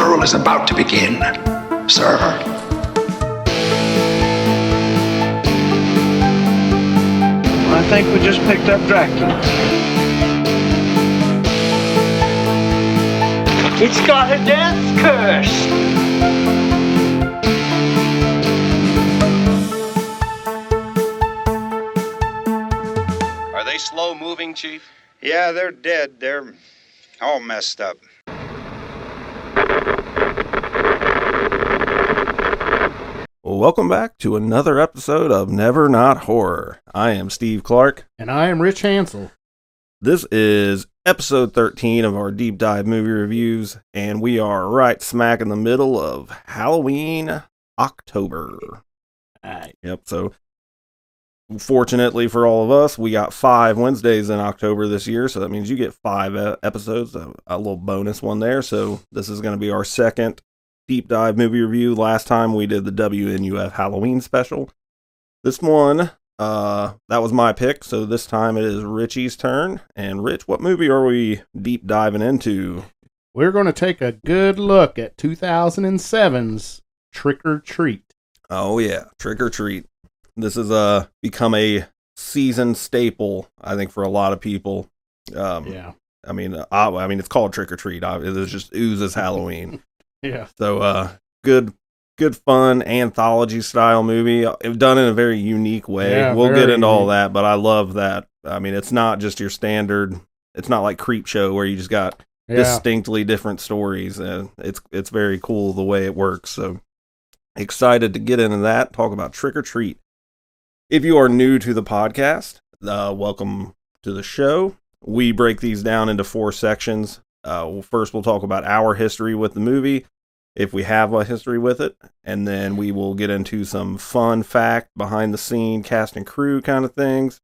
funeral is about to begin, sir. I think we just picked up Dracula. It's got a death curse! Are they slow-moving, Chief? Yeah, they're dead. They're all messed up. Welcome back to another episode of Never Not Horror. I am Steve Clark. And I am Rich Hansel. This is episode 13 of our deep dive movie reviews, and we are right smack in the middle of Halloween October. Yep, so fortunately for all of us, we got 5 Wednesdays in October this year, so that means you get 5 episodes, a little bonus one there. So this is going to be our second deep dive movie review. Last time we did the WNUF Halloween special. This one, that was my pick, so this time it is Richie's turn. And Rich, what movie are we deep diving into? We're going to take a good look at 2007's Trick or Treat. Oh yeah, Trick or Treat. This has become a season staple, I think, for a lot of people. Yeah. I mean, it's called Trick or Treat. It just oozes Halloween. Yeah. So, good fun anthology style movie. Done in a very unique way. Yeah, we'll get into unique. all that, but I love that. I mean, it's not just your standard. It's not like Creep Show where you just got distinctly different stories. It's very cool the way it works. So excited to get into that. Talk about Trick or Treat. If you are new to the podcast, welcome to the show. We break these down into 4 sections. First, we'll talk about our history with the movie, if we have a history with it, and then we will get into some fun fact, behind the scene, cast and crew kind of things.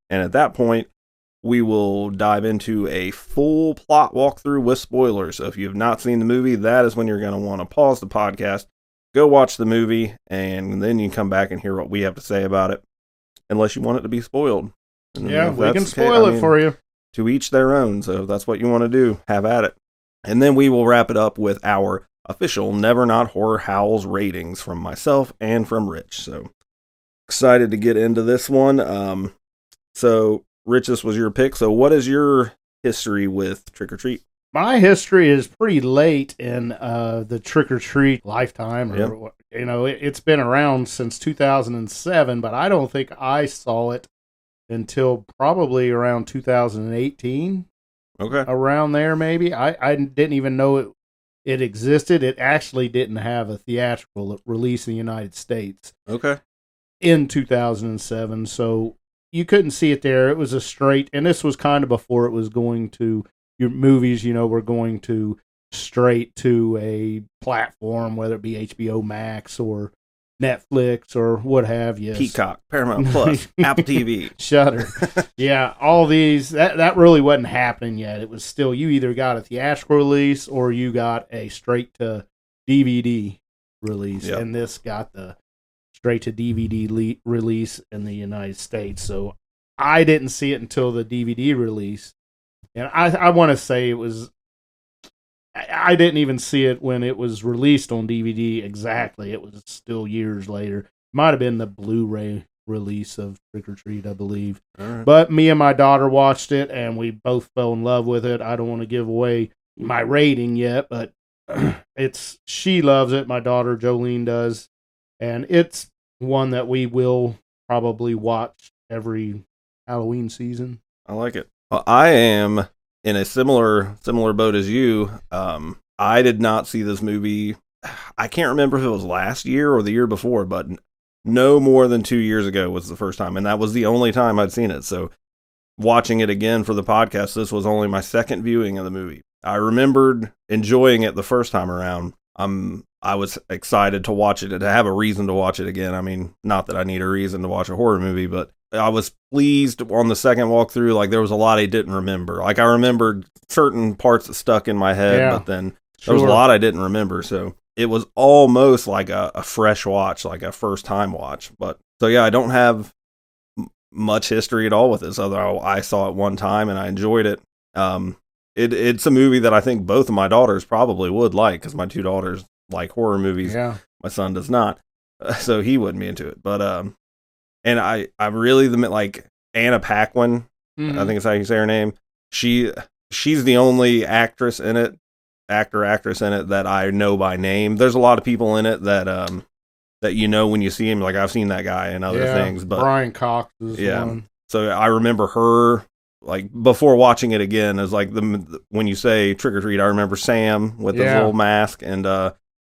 And at that point, we will dive into a full plot walkthrough with spoilers. So if you have not seen the movie, that is when you're going to want to pause the podcast, go watch the movie, and then you can come back and hear what we have to say about it, unless you want it to be spoiled. And Yeah, if we that's can the spoil case, it for you. To each their own, so if that's what you want to do, have at it. And then we will wrap it up with our official Never Not Horror Howls ratings from myself and from Rich. So excited to get into this one. So Rich, this was your pick. So what is your history with Trick or Treat? My history is pretty late in the Trick or Treat lifetime. It's been around since 2007, but I don't think I saw it until probably around 2018. Okay. Around there, maybe. I didn't even know it existed. It actually didn't have a theatrical release in the United States. Okay. In 2007, so you couldn't see it there. It was a straight, and this was kind of before it was going to, your movies, were going to straight to a platform, whether it be HBO Max or Netflix or what have you. Peacock, Paramount Plus, Apple TV, Shudder. Yeah, all these, that really wasn't happening yet. It was still, you either got a theatrical release or you got a straight to DVD release. Yep. And this got the straight to DVD release in the United States. So I didn't see it until the DVD release. And I want to say it was, I didn't even see it when it was released on DVD exactly. It was still years later. Might have been the Blu-ray release of Trick or Treat, I believe. All right. But me and my daughter watched it, and we both fell in love with it. I don't want to give away my rating yet, but she loves it. My daughter Jolene does, and it's one that we will probably watch every Halloween season. I like it. Well, I am in a similar boat as you. I did not see this movie. I can't remember if it was last year or the year before, but no more than 2 years ago was the first time, and that was the only time I'd seen it. So watching it again for the podcast, this was only my second viewing of the movie. I remembered enjoying it the first time around. I was excited to watch it and to have a reason to watch it again. I mean, not that I need a reason to watch a horror movie, but I was pleased on the second walkthrough. Like, there was a lot I didn't remember. Like, I remembered certain parts that stuck in my head, but then there was a lot I didn't remember. So it was almost like a fresh watch, like a first time watch. But so yeah, I don't have much history at all with this, although I saw it one time and I enjoyed it. it's a movie that I think both of my daughters probably would like, because my two daughters like horror movies. Yeah. My son does not, so he wouldn't be into it. But and I really like Anna Paquin. Mm-hmm. I think it's how you say her name. She's the only actress in it, actress in it that I know by name. There's a lot of people in it that that when you see him, like I've seen that guy and other things. But Brian Cox is one. So I remember her, like, before watching it again, is like when you say Trick or Treat, I remember Sam with the little mask and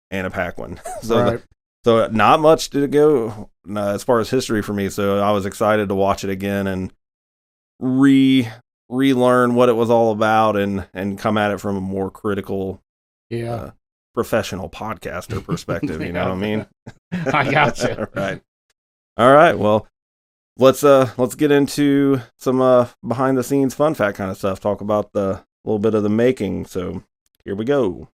Anna Paquin. So so not much to go as far as history for me. So I was excited to watch it again and relearn what it was all about and come at it from a more critical, professional podcaster perspective. You know what I mean? I gotcha. Right. All right. Well, let's get into some behind the scenes fun fact kind of stuff. Talk about the little bit of the making. So here we go.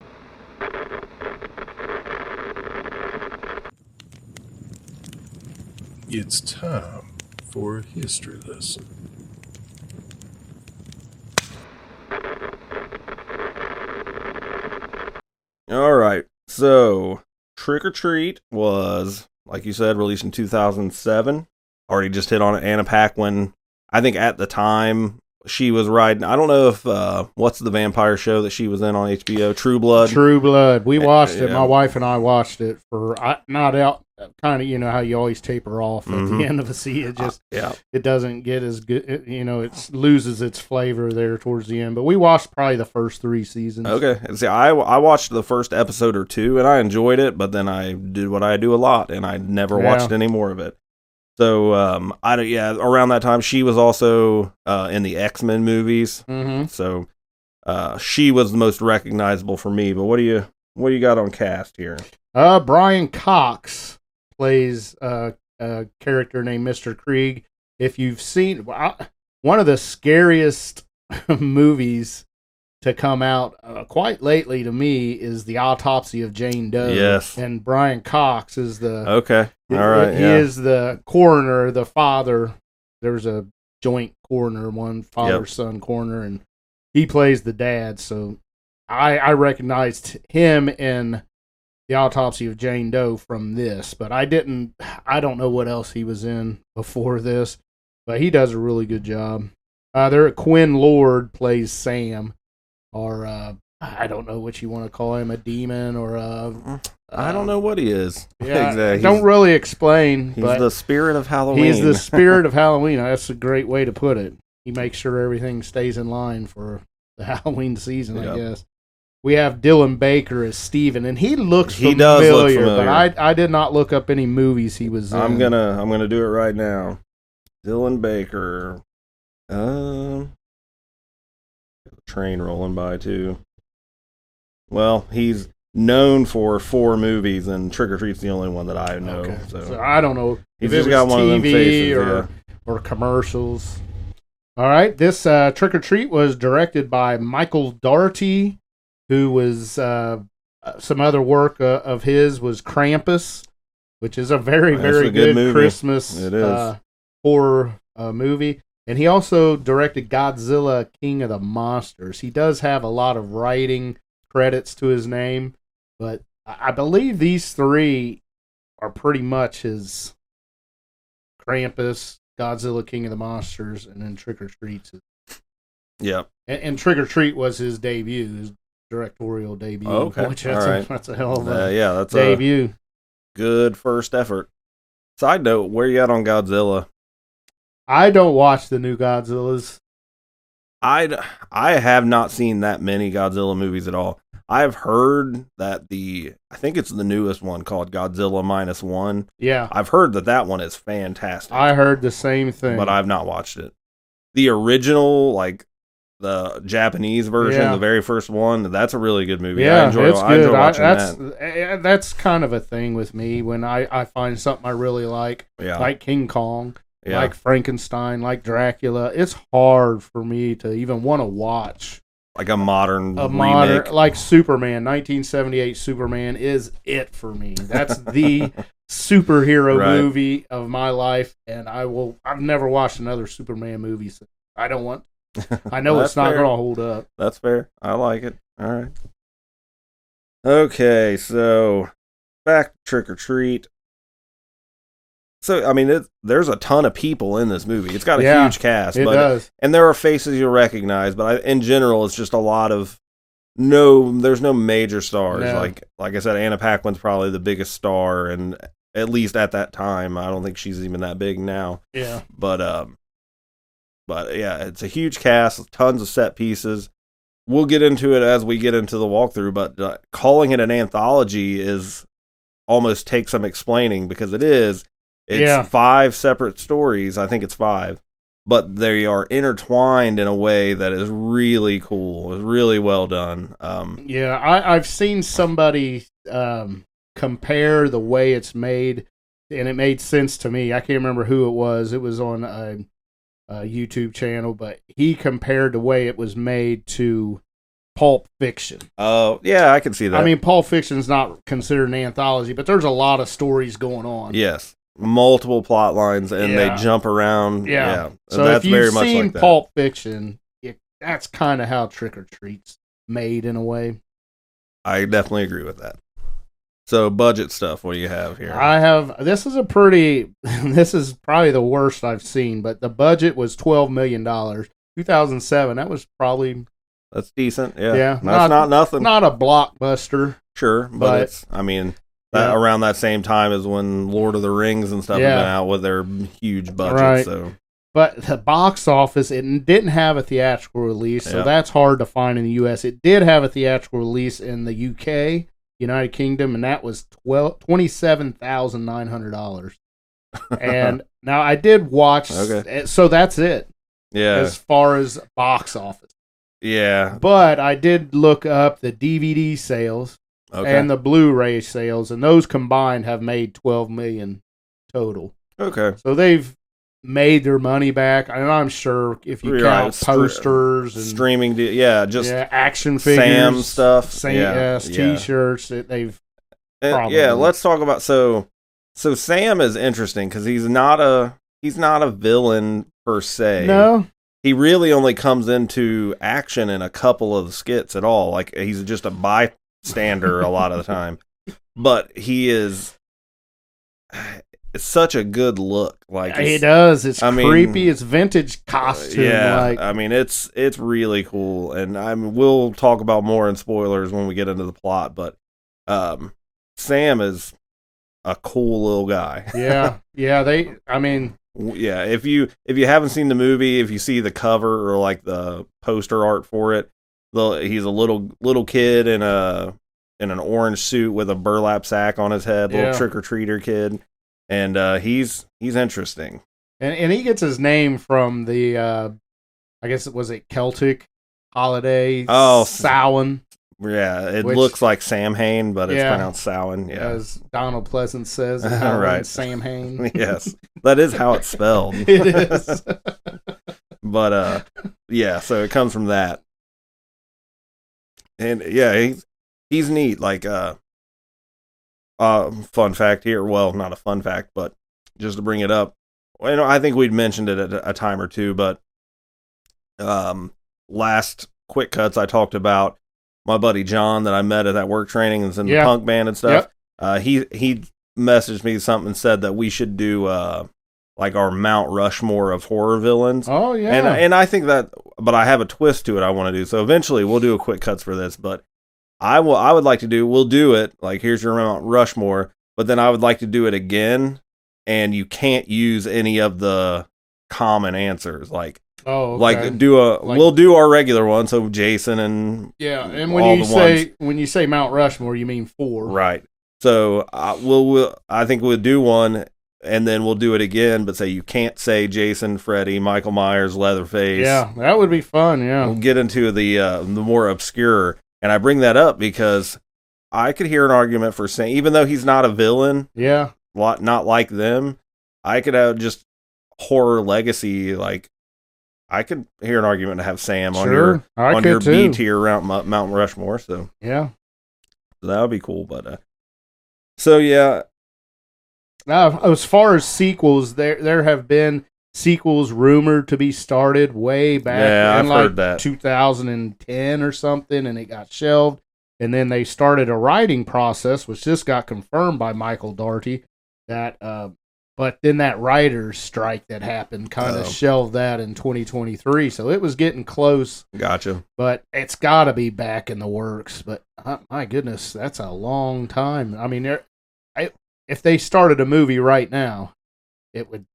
It's time for a history lesson. All right. So Trick or Treat was, like you said, released in 2007. Already just hit on it. Anna Paquin. I think at the time she was riding. I don't know if what's the vampire show that she was in on HBO? True Blood. True Blood. We watched it. My wife and I watched it for not out. Kind of, how you always taper off at the end of a season. It just it doesn't get as good. It loses its flavor there towards the end. But we watched probably the first 3 seasons. Okay, see, I watched the first episode or 2 and I enjoyed it, but then I did what I do a lot and I never watched any more of it. So around that time she was also in the X-Men movies. Mm-hmm. So she was the most recognizable for me. But what do you got on cast here? Brian Cox plays a character named Mr. Krieg. If you've seen one of the scariest movies to come out quite lately to me is The Autopsy of Jane Doe. Yes. And Brian Cox is the... Okay. All right. He is the coroner, the father. There's a joint coroner, one father-son coroner, and he plays the dad. So I recognized him in The Autopsy of Jane Doe from this, but I don't know what else he was in before this, but he does a really good job. Quinn Lord plays Sam, or I don't know what you want to call him, a demon or I don't know what he is. Yeah, exactly. Don't really explain. He's the spirit of Halloween. He's the spirit of Halloween. That's a great way to put it. He makes sure everything stays in line for the Halloween season, I guess. We have Dylan Baker as Steven, and he looks familiar. He does look familiar. But I did not look up any movies he was in. I'm gonna do it right now. Dylan Baker. Train rolling by too. Well, he's known for 4 movies, and Trick or Treat's the only one that I know. Okay. So I don't know. He's just got one of them faces, or commercials. All right, this Trick or Treat was directed by Michael Dougherty, who was some other work of his was Krampus, which is a very good Christmas horror movie. And he also directed Godzilla King of the Monsters. He does have a lot of writing credits to his name, but I believe these 3 are pretty much his Krampus, Godzilla King of the Monsters, and then Trick or Treat. Yeah. And Trick or Treat was his debut, his directorial debut. Oh, okay. Which that's a hell of a that's debut. A good first effort. Side note, where you at on Godzilla? I don't watch the new Godzillas. I have not seen that many Godzilla movies at all. I've heard that I think it's the newest one called Godzilla -1. Yeah. I've heard that one is fantastic. I heard the same thing. But I've not watched it. The original, like the Japanese version, the very first one, that's a really good movie. Yeah, I enjoy watching that. That's kind of a thing with me when I find something I really like King Kong. Yeah. Like Frankenstein, like Dracula. It's hard for me to even want to watch. Like a modern remake. Like Superman, 1978 Superman is it for me. That's the superhero movie of my life, and I've never watched another Superman movie. So I don't want. I know That's it's not fair. going to hold up. That's fair. I like it. All right. Okay, so back to Trick or Treat. So, I mean, there's a ton of people in this movie. It's got a huge cast. It does. And there are faces you'll recognize, but in general, it's just a lot of there's no major stars. No. Like I said, Anna Paquin's probably the biggest star, and at least at that time, I don't think she's even that big now. Yeah. But yeah, it's a huge cast, tons of set pieces. We'll get into it as we get into the walkthrough, but calling it an anthology is almost takes some explaining, because it is. It's 5 separate stories. I think it's 5, but they are intertwined in a way that is really cool. It's really well done. I've seen somebody compare the way it's made, and it made sense to me. I can't remember who it was. It was on a YouTube channel, but he compared the way it was made to Pulp Fiction. Oh, yeah, I can see that. I mean, Pulp Fiction's not considered an anthology, but there's a lot of stories going on. Yes. Multiple plot lines, and they jump around. Yeah. So that's if you've very much seen like that. Pulp Fiction, that's kind of how Trick or Treat's made in a way. I definitely agree with that. So budget stuff, what do you have here? This is this is probably the worst I've seen, but the budget was $12 million. 2007, that was probably... That's decent, yeah. Yeah. That's not nothing. Not a blockbuster. Sure, but it's, I mean... around that same time as when Lord of the Rings and stuff have been out with their huge budget. Right. So, but the box office, it didn't have a theatrical release, so that's hard to find in the U.S. It did have a theatrical release in the U.K., United Kingdom, and that was $27,900. And now I did watch, so that's it. Yeah. As far as box office. Yeah. But I did look up the DVD sales. Okay. And the Blu-ray sales, and those combined have made $12 million total. Okay. So they've made their money back, and I'm sure if you count posters and streaming, action figures, Sam stuff, T-shirts, they've. Let's talk about so Sam is interesting because he's not a villain per se. No. He really only comes into action in a couple of the skits at all. Like he's just a bystander a lot of the time, but he is it's such a good look. Like he does. It's creepy. It's vintage costume. I mean it's really cool, and we'll talk about more in spoilers when we get into the plot. But Sam is a cool little guy. If you haven't seen the movie, if you see the cover or like the poster art for it, he's a little kid in an orange suit with a burlap sack on his head, little trick-or-treater kid, and he's interesting. And he gets his name from the I guess it Celtic holiday. Oh, Samhain. Yeah, it looks like Samhain, but it's pronounced Samhain. Yeah, as Donald Pleasance says, right, Samhain. Yes, that is how it's spelled. It is. But so it comes from that. And he's neat. Like fun fact here. Well, not a fun fact, but just to bring it up. I think we'd mentioned it at a time or two, but last Quick Cuts I talked about my buddy John that I met at that work training and is in the punk band and stuff. Yep. He messaged me something and said that we should do like our Mount Rushmore of horror villains. Oh yeah. And I think that, but I have a twist to it I want to do. So eventually we'll do a Quick Cuts for this, but we'll do it. Like here's your Mount Rushmore, but then I would like to do it again, and you can't use any of the common answers. Like, we'll do our regular one. So Jason and and when you say Mount Rushmore, you mean 4, right? So I think we'll do one, and then we'll do it again. But say you can't say Jason, Freddy, Michael Myers, Leatherface. Yeah, that would be fun. Yeah, we'll get into the more obscure, and I bring that up because I could hear an argument for saying, even though he's not a villain, not like them, I could have just horror legacy like. I could hear an argument to have Sam on your B tier around Mount Rushmore. So so that would be cool. But now as far as sequels, there have been sequel's rumored to be started way back Yeah, in I've like heard that. 2010 or something, and it got shelved. And then they started a writing process, which just got confirmed by Michael Dougherty. But then that writer's strike that happened kind of shelved that in 2023. So it was getting close. Gotcha. But it's got to be back in the works. But my goodness, that's a long time. I mean, if they started a movie right now, it would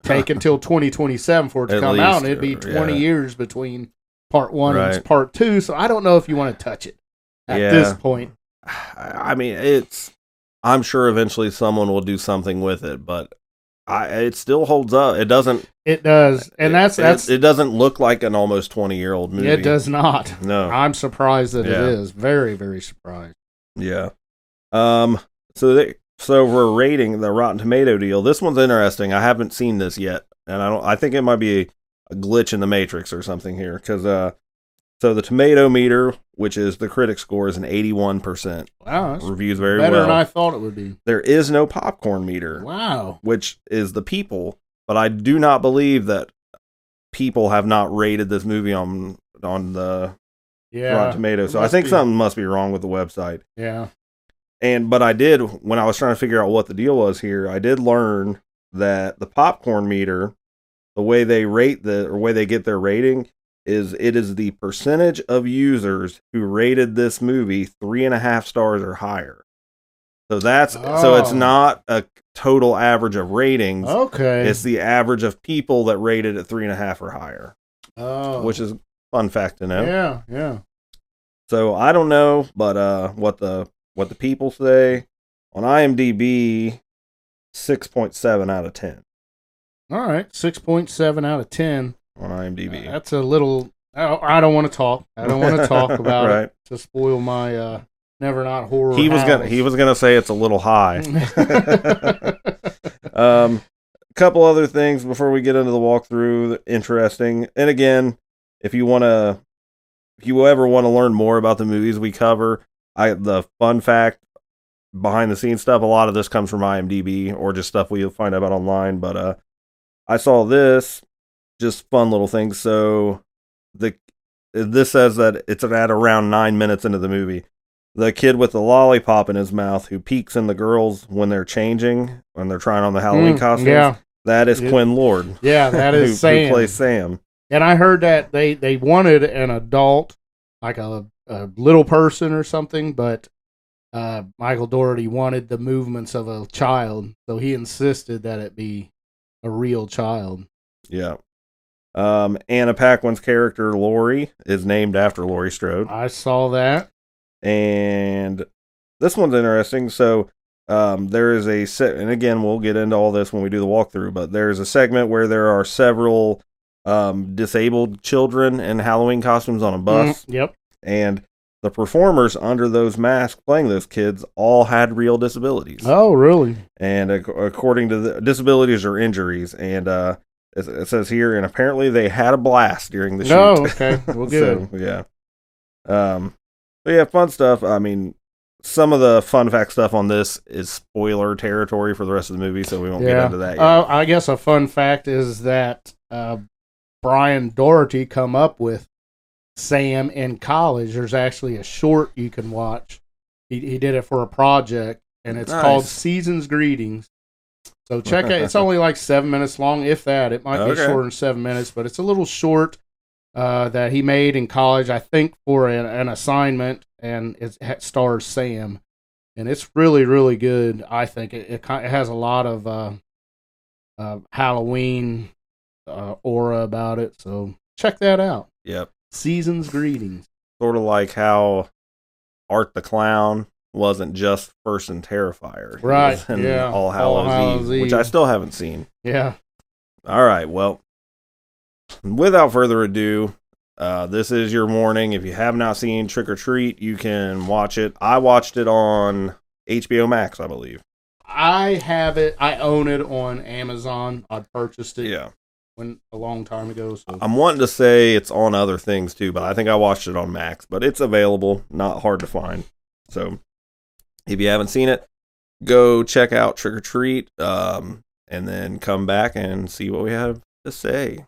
take until 2027 for it to At come least, out, and it'd be 20 years between part one and part two. So I don't know if you want to touch it at this point. I mean, I'm sure eventually someone will do something with it, but it still holds up. It doesn't. It does, and it doesn't look like an almost 20-year-old movie. It does not. No, I'm surprised that it is. Very, very surprised. Yeah. So we're rating the Rotten Tomato deal. This one's interesting. I haven't seen this yet, and I think it might be a glitch in the Matrix or something here, because so the tomato meter, which is the critic score, is an 81%. Wow, that's reviews very better well. than I thought it would be. There is no popcorn meter. Wow, which is the people, but I do not believe that people have not rated this movie on the Rotten Tomatoes. So I think something must be wrong with the website. Yeah. But I did, when I was trying to figure out what the deal was here, I did learn that the popcorn meter, the way they rate way they get their rating, is it is the percentage of users who rated this movie 3.5 stars or higher. So so it's not a total average of ratings. Okay. It's the average of people that rated it 3.5 or higher. Oh. Which is a fun fact to know. Yeah, yeah. So I don't know, but what the people say on IMDb, 6.7 out of 10. All right, 6.7 out of 10 on IMDb. That's a little. I don't want to talk. I don't want to talk about it to spoil my Never Not Horror. He was gonna say it's a little high. A couple other things before we get into the walkthrough. Interesting, and again, if you ever want to learn more about the movies we cover, the fun fact, behind the scenes stuff, a lot of this comes from IMDb or just stuff we'll find out about online. But I saw this, just fun little things. So this says that it's at around 9 minutes into the movie. The kid with the lollipop in his mouth who peeks in the girls when they're changing, when they're trying on the Halloween costumes. Yeah. That is Quinn Lord. Yeah, that is Sam. Who plays Sam. And I heard that they wanted an adult, like a little person or something, but Michael Dougherty wanted the movements of a child, so he insisted that it be a real child. Yeah. Anna Paquin's character, Laurie, is named after Laurie Strode. I saw that. And this one's interesting. So there is and again, we'll get into all this when we do the walkthrough, but there's a segment where there are several disabled children in Halloween costumes on a bus. Yep. And the performers under those masks playing those kids all had real disabilities. Oh, really? And according to the disabilities or injuries, and it says here, and apparently they had a blast during the shoot. Oh, okay. Well, good. So, yeah. But yeah, fun stuff. I mean, some of the fun fact stuff on this is spoiler territory for the rest of the movie, so we won't get into that yet. I guess a fun fact is that Brian Dougherty come up with Sam in college. There's actually a short you can watch. He did it for a project, and it's called Season's Greetings. So check it. It's only like 7 minutes long, if that. It might be shorter than 7 minutes, but it's a little short that he made in college, I think, for an assignment, and it stars Sam. And it's really, really good, I think. It has a lot of Halloween aura about it, so check that out. Yep. Season's Greetings. Sort of like how Art the Clown wasn't just First and Terrifier. Right, All Hallows Eve, which I still haven't seen. Yeah. All right, well, without further ado, this is your morning. If you have not seen Trick or Treat, you can watch it. I watched it on HBO Max, I believe. I have it. I own it on Amazon. I purchased it a long time ago. So. I'm wanting to say it's on other things too, but I think I watched it on Max. But it's available, not hard to find. So if you haven't seen it, go check out Trick or Treat, and then come back and see what we have to say.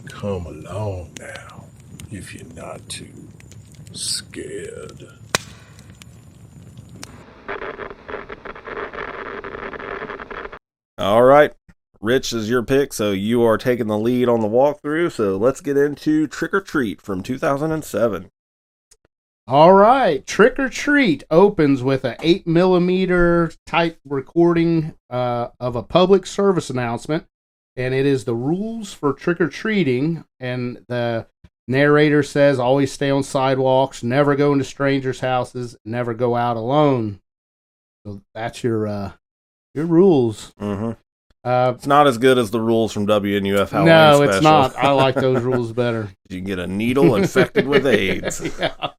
Come along now, if you're not too scared. All right. Rich is your pick, so you are taking the lead on the walkthrough. So let's get into Trick or Treat from 2007. All right, Trick or Treat opens with a 8mm type recording of a public service announcement, and it is the rules for trick or treating. And the narrator says, "Always stay on sidewalks, never go into strangers' houses, never go out alone." So that's your rules. Mm-hmm. It's not as good as the rules from WNUF Halloween No, special. it's not. I like those rules better. You can get a needle infected with AIDS. Yeah.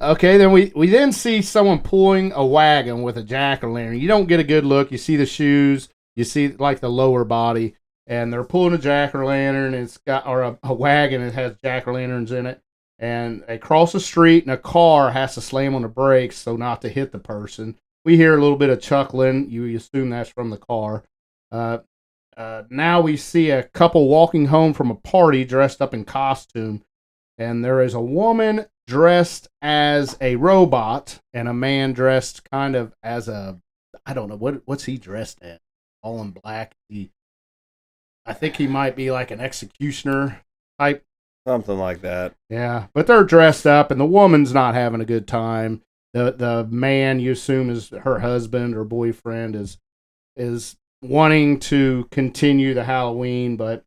Okay, then we then see someone pulling a wagon with a jack-o'-lantern. You don't get a good look. You see the shoes. You see like the lower body, and they're pulling a jack-o'-lantern. And it's got a wagon that has jack-o'-lanterns in it. And they cross the street, and a car has to slam on the brakes so not to hit the person. We hear a little bit of chuckling. You assume that's from the car. Now we see a couple walking home from a party dressed up in costume. And there is a woman dressed as a robot and a man dressed kind of as a, I don't know, what's he dressed as? All in black. I think he might be like an executioner type. Something like that. Yeah, but they're dressed up, and the woman's not having a good time. The man, you assume is her husband or boyfriend, is wanting to continue the Halloween, but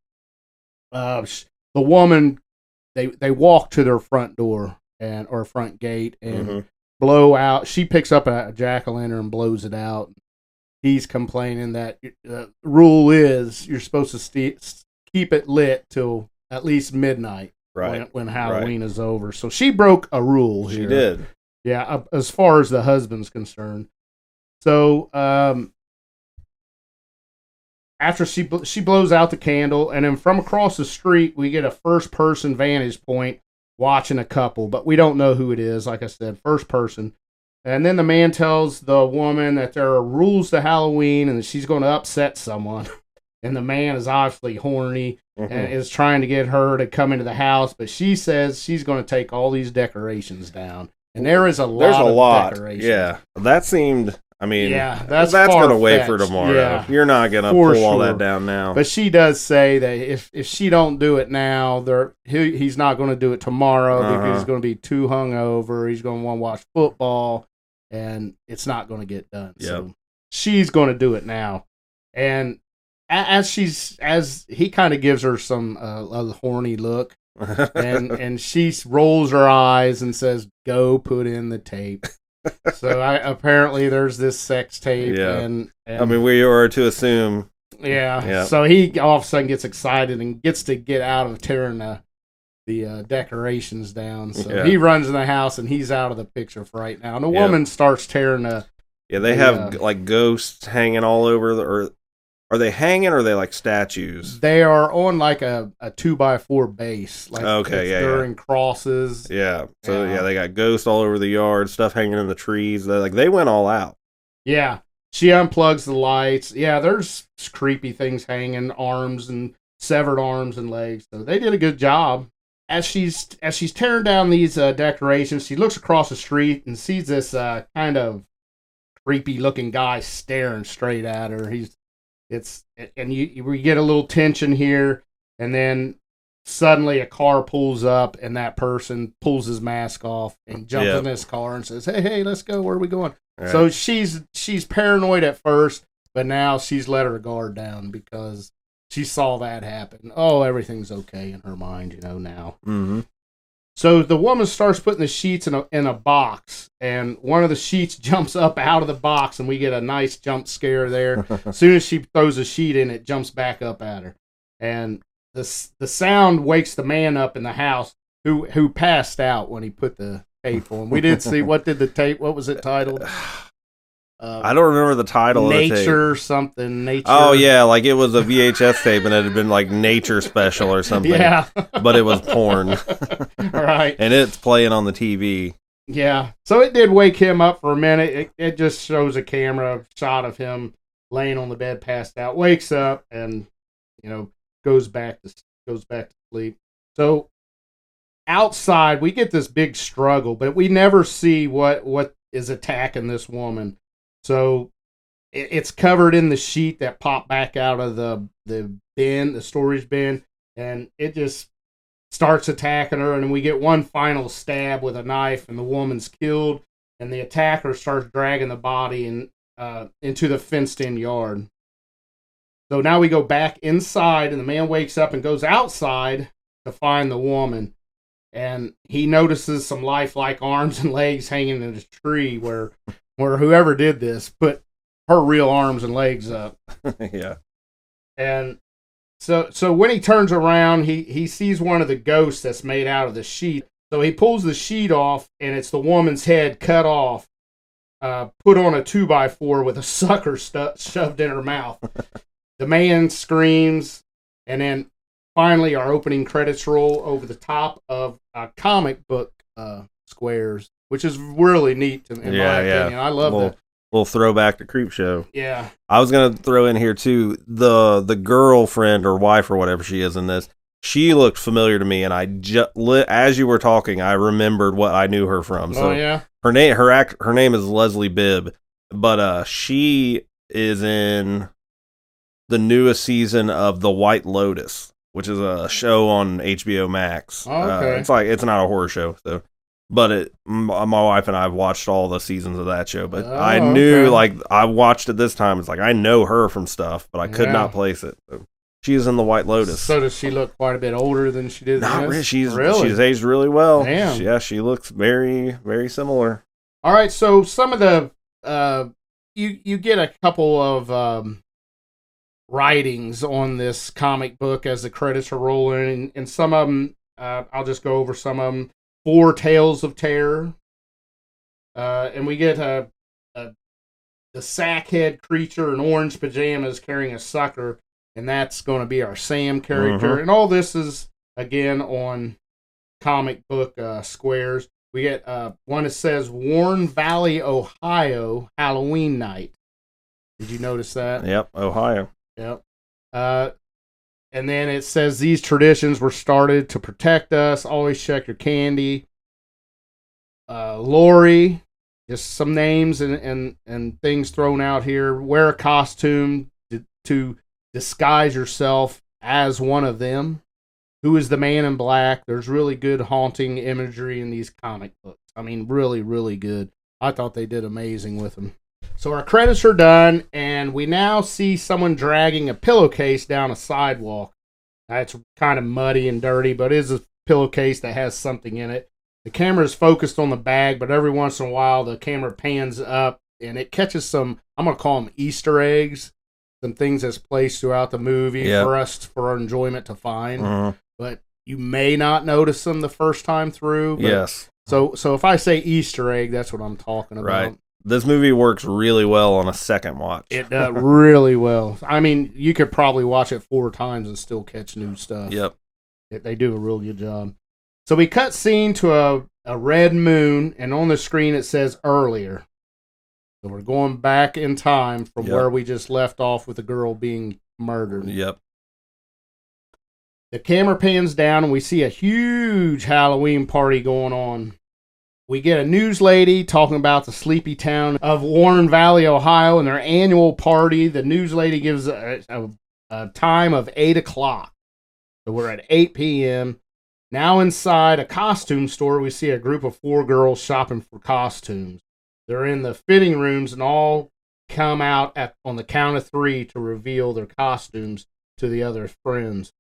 the woman, they walk to their front door or front gate and blow out. She picks up a jack-o'-lantern and blows it out. He's complaining that the rule is you're supposed to keep it lit till at least midnight, right? When Halloween is over. So she broke a rule here. She did. Yeah, as far as the husband's concerned. So after she blows out the candle, and then from across the street, we get a first-person vantage point watching a couple, but we don't know who it is. Like I said, first person. And then the man tells the woman that there are rules to Halloween and that she's going to upset someone. And the man is obviously horny and is trying to get her to come into the house, but she says she's going to take all these decorations down. And there's a lot of decorations. Yeah, that seemed. I mean, that's going to wait for tomorrow. Yeah, you're not going to pull all that down now. But she does say that if she don't do it now, he's not going to do it tomorrow because he's going to be too hungover. He's going to want to watch football, and it's not going to get done. Yep. So she's going to do it now. And as he kind of gives her some a horny look. and she rolls her eyes and says, "Go put in the tape." So apparently there's this sex tape. Yeah. And I mean, we were to assume. Yeah. So he all of a sudden gets excited and gets to get out of tearing the decorations down. So he runs in the house and he's out of the picture for right now. And the woman starts tearing the. Yeah, they have like ghosts hanging all over or are they hanging or are they like statues? They are on like a 2x4 base. Like during crosses. Yeah. So they got ghosts all over the yard, stuff hanging in the trees. They went all out. Yeah. She unplugs the lights. Yeah, there's creepy things hanging, arms and severed arms and legs. So they did a good job. As she's tearing down these decorations, she looks across the street and sees this kind of creepy looking guy staring straight at her. We get a little tension here, and then suddenly a car pulls up, and that person pulls his mask off and jumps in this car and says, "Hey, let's go. Where are we going?" Right. So she's paranoid at first, but now she's let her guard down because she saw that happen. Oh, everything's okay in her mind, now. Mm-hmm. So the woman starts putting the sheets in a box, and one of the sheets jumps up out of the box, and we get a nice jump scare there. As soon as she throws a sheet in, it jumps back up at her. And the sound wakes the man up in the house who passed out when he put the tape on. We did see, what was it titled? I don't remember the title of the tape. Nature something. Nature. Oh, yeah, like it was a VHS tape and it had been like Nature Special or something. Yeah. But it was porn. Right. And it's playing on the TV. Yeah. So it did wake him up for a minute. It just shows a camera shot of him laying on the bed, passed out. Wakes up and goes back to sleep. So outside, we get this big struggle, but we never see what is attacking this woman. So it's covered in the sheet that popped back out of the bin, the storage bin, and it just starts attacking her. And we get one final stab with a knife, and the woman's killed. And the attacker starts dragging the body into the fenced-in yard. So now we go back inside, and the man wakes up and goes outside to find the woman. And he notices some lifelike arms and legs hanging in a tree where whoever did this put her real arms and legs up. Yeah. And so when he turns around, he sees one of the ghosts that's made out of the sheet. So he pulls the sheet off, and it's the woman's head cut off, put on a 2x4 with a sucker shoved in her mouth. The man screams, and then finally our opening credits roll over the top of comic book squares, which is really neat in my opinion. I love that. Little throwback to Creepshow. Yeah. I was gonna throw in here too the girlfriend or wife or whatever she is in this. She looked familiar to me, and as you were talking, I remembered what I knew her from. So yeah. Her name is Leslie Bibb, but she is in the newest season of The White Lotus, which is a show on HBO Max. Oh, okay. It's not a horror show, so. But my wife and I have watched all the seasons of that show. But I knew, I watched it this time. It's like, I know her from stuff, but I could not place it. So she is in The White Lotus. So does she look quite a bit older than she did? Not really. She's aged really well. Damn. She looks very, very similar. All right, so some of the you get a couple of writings on this comic book as the credits are rolling, and some of them I'll just go over some of them. 4 Tales of Terror, and we get the sackhead creature in orange pajamas carrying a sucker, and that's going to be our Sam character. Mm-hmm. And all this is again on comic book squares. We get one that says Warren Valley, Ohio, Halloween night. Did you notice that? Yep, Ohio. Yep. And then it says these traditions were started to protect us. Always check your candy. Lori, just some names and things thrown out here. Wear a costume to disguise yourself as one of them. Who is the man in black? There's really good haunting imagery in these comic books. I mean, really, really good. I thought they did amazing with them. So our credits are done, and we now see someone dragging a pillowcase down a sidewalk. It's kind of muddy and dirty, but it is a pillowcase that has something in it. The camera is focused on the bag, but every once in a while the camera pans up, and it catches some, I'm going to call them Easter eggs, some things that's placed throughout the movie for our enjoyment to find. Mm-hmm. But you may not notice them the first time through. Yes. So if I say Easter egg, that's what I'm talking about. Right. This movie works really well on a second watch. It does really well. I mean, you could probably watch it 4 times and still catch new stuff. Yep. They do a real good job. So we cut scene to a red moon, and on the screen it says earlier. So we're going back in time from where we just left off with the girl being murdered. Yep. The camera pans down, and we see a huge Halloween party going on. We get a news lady talking about the sleepy town of Warren Valley, Ohio, and their annual party. The news lady gives a time of 8 o'clock. So we're at 8 p.m. Now inside a costume store, we see a group of 4 girls shopping for costumes. They're in the fitting rooms and all come out on the count of 3 to reveal their costumes to the other friends.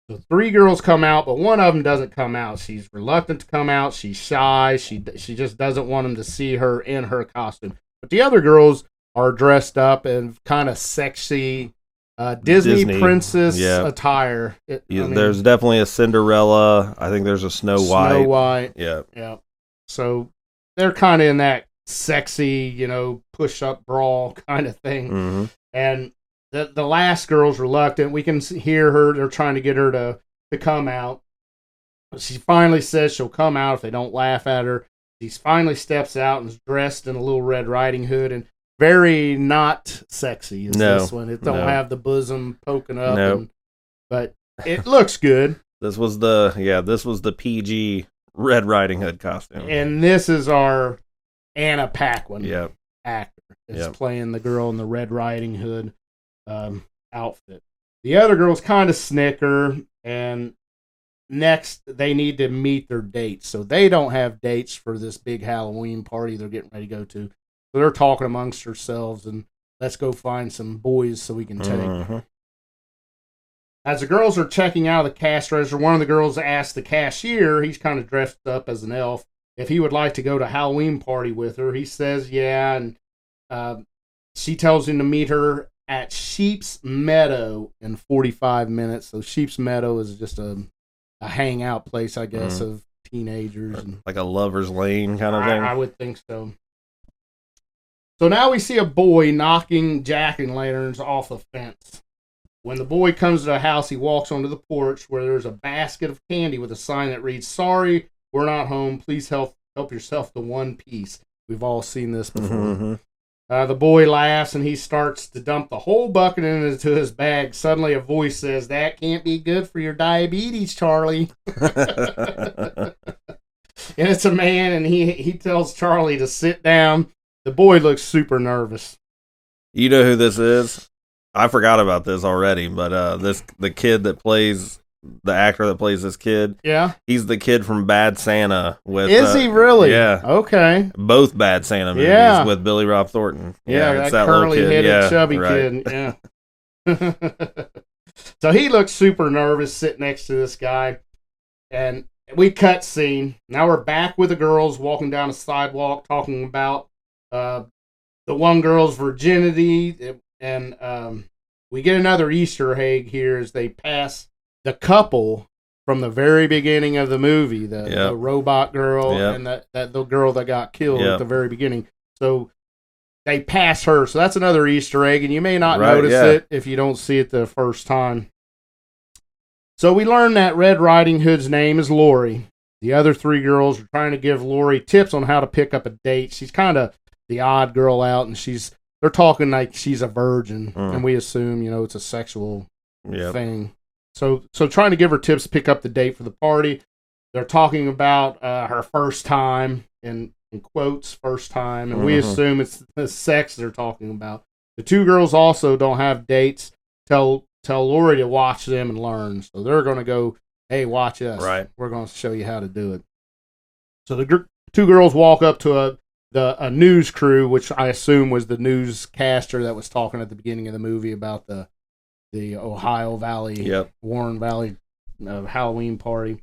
So 3 girls come out, but one of them doesn't come out. She's reluctant to come out. She's shy. She just doesn't want them to see her in her costume. But the other girls are dressed up in kind of sexy Disney princess attire. There's definitely a Cinderella. I think there's a Snow White. Snow White. Yeah. Yeah. So they're kind of in that sexy, push-up bra kind of thing. Mm-hmm. And the last girl's reluctant. We can hear her. They're trying to get her to come out. She finally says she'll come out if they don't laugh at her. he finally steps out and is dressed in a little Red Riding Hood and very not sexy. This one? It don't have the bosom poking up, but it looks good. This was the PG Red Riding Hood costume, and this is our Anna Paquin actor is playing the girl in the Red Riding Hood outfit. The other girls kind of snicker, and next they need to meet their dates. So they don't have dates for this big Halloween party they're getting ready to go to. So they're talking amongst themselves, and let's go find some boys so we can take. Mm-hmm. As the girls are checking out of the cash register, one of the girls asks the cashier, he's kind of dressed up as an elf, if he would like to go to a Halloween party with her. He says yeah, and she tells him to meet her at Sheep's Meadow in 45 minutes. So Sheep's Meadow is just a hangout place, I guess, of teenagers. And like a lover's lane kind of thing? I would think so. So now we see a boy knocking jack-o'-lanterns off a fence. When the boy comes to the house, he walks onto the porch where there's a basket of candy with a sign that reads, "Sorry, we're not home. Please help yourself to one piece." We've all seen this before. Mm-hmm. The boy laughs and he starts to dump the whole bucket into his bag. Suddenly a voice says, "That can't be good for your diabetes, Charlie." And it's a man, and he tells Charlie to sit down. The boy looks super nervous. You know who this is? I forgot about this already, but the kid that plays the actor that plays this kid, he's the kid from Bad Santa. With is he really? Yeah. Okay. Both Bad Santa movies with Billy Rob Thornton. Yeah, that curly-headed, chubby kid. Yeah. So he looks super nervous sitting next to this guy, and we cut scene. Now we're back with the girls walking down a sidewalk talking about the one girl's virginity, and we get another Easter egg here as they pass the couple from the very beginning of the movie, the robot girl and the girl that got killed at the very beginning. So they pass her. So that's another Easter egg, and you may not notice it if you don't see it the first time. So we learn that Red Riding Hood's name is Lori. The other three girls are trying to give Lori tips on how to pick up a date. She's kind of the odd girl out, and they're talking like she's a virgin, and we assume, it's a sexual thing. So trying to give her tips to pick up the date for the party. They're talking about her first time, in quotes, first time, and we assume it's the sex they're talking about. The two girls also don't have dates. Tell Lori to watch them and learn. So they're going to go, "Hey, watch us. Right. We're going to show you how to do it." So the two girls walk up to a news crew, which I assume was the newscaster that was talking at the beginning of the movie about the Ohio Valley, Warren Valley Halloween party.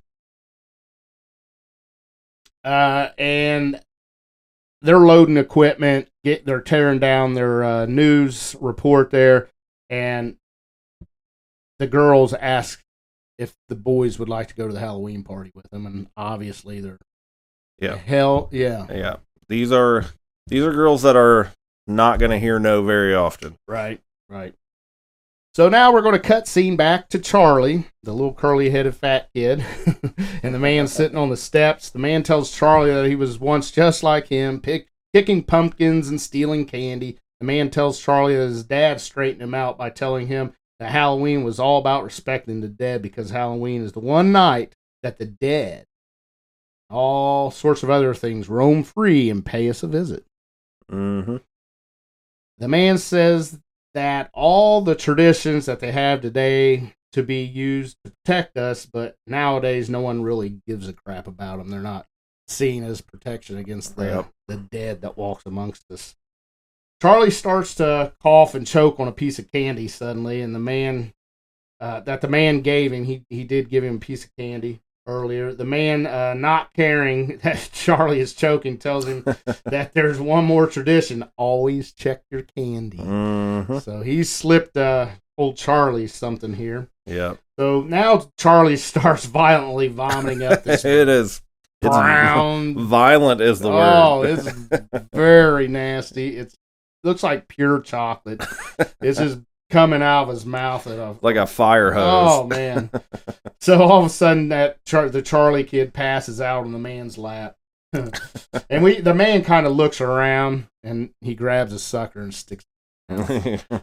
And they're loading equipment. They're tearing down their news report there, and the girls ask if the boys would like to go to the Halloween party with them, and obviously they're hell yeah. These are girls that are not going to hear no very often. Right. So now we're going to cut scene back to Charlie, the little curly-headed fat kid, and the man sitting on the steps. The man tells Charlie that he was once just like him, picking pumpkins and stealing candy. The man tells Charlie that his dad straightened him out by telling him that Halloween was all about respecting the dead, because Halloween is the one night that the dead, all sorts of other things, roam free and pay us a visit. Mm-hmm. The man says that all the traditions that they have today to be used to protect us, but nowadays no one really gives a crap about them. They're not seen as protection against the dead that walks amongst us. Charlie starts to cough and choke on a piece of candy suddenly, and the man gave him, he did give him a piece of candy earlier. The man, not caring that Charlie is choking, tells him that there's one more tradition: always check your candy. Mm-hmm. So he slipped old Charlie something here. Yeah. So now Charlie starts violently vomiting up this. It is brown. Violent is the word. Oh, it's very nasty. It looks like pure chocolate. It's just coming out of his mouth like a fire hose. Oh man! So all of a sudden, the Charlie kid passes out on the man's lap. And the man kind of looks around and he grabs a sucker and sticks.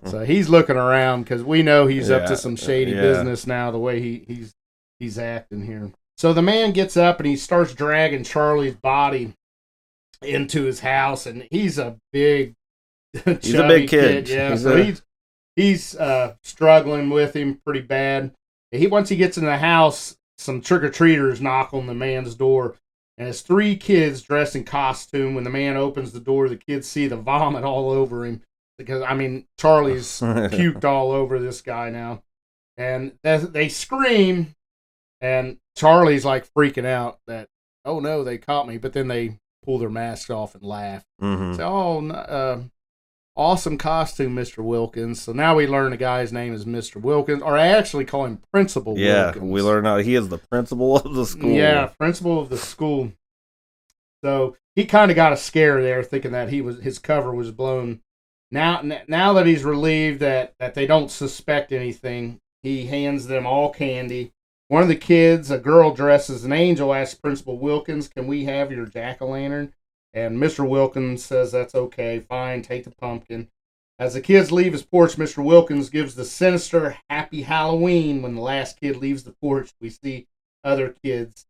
So he's looking around because we know he's up to some shady business now. The way he's acting here. So the man gets up and he starts dragging Charlie's body into his house, and he's a big, he's a big kid. Yeah, he's struggling with him pretty bad. Once he gets in the house, some trick or treaters knock on the man's door, and it's 3 kids dressed in costume. When the man opens the door, the kids see the vomit all over him because Charlie's puked all over this guy now, and they scream, and Charlie's like freaking out that, oh no, they caught me, but then they pull their masks off and laugh. Mm-hmm. So, awesome costume, Mr. Wilkins. So now we learn the guy's name is Mr. Wilkins, or I actually call him Principal Wilkins. Yeah, we learn now he is the principal of the school. Yeah, principal of the school. So he kind of got a scare there, thinking that his cover was blown. Now that he's relieved that they don't suspect anything, he hands them all candy. One of the kids, a girl dressed as an angel, asks Principal Wilkins, "Can we have your jack-o'-lantern?" And Mr. Wilkins says that's okay, fine, take the pumpkin. As the kids leave his porch, Mr. Wilkins gives the sinister Happy Halloween. When the last kid leaves the porch, we see other kids.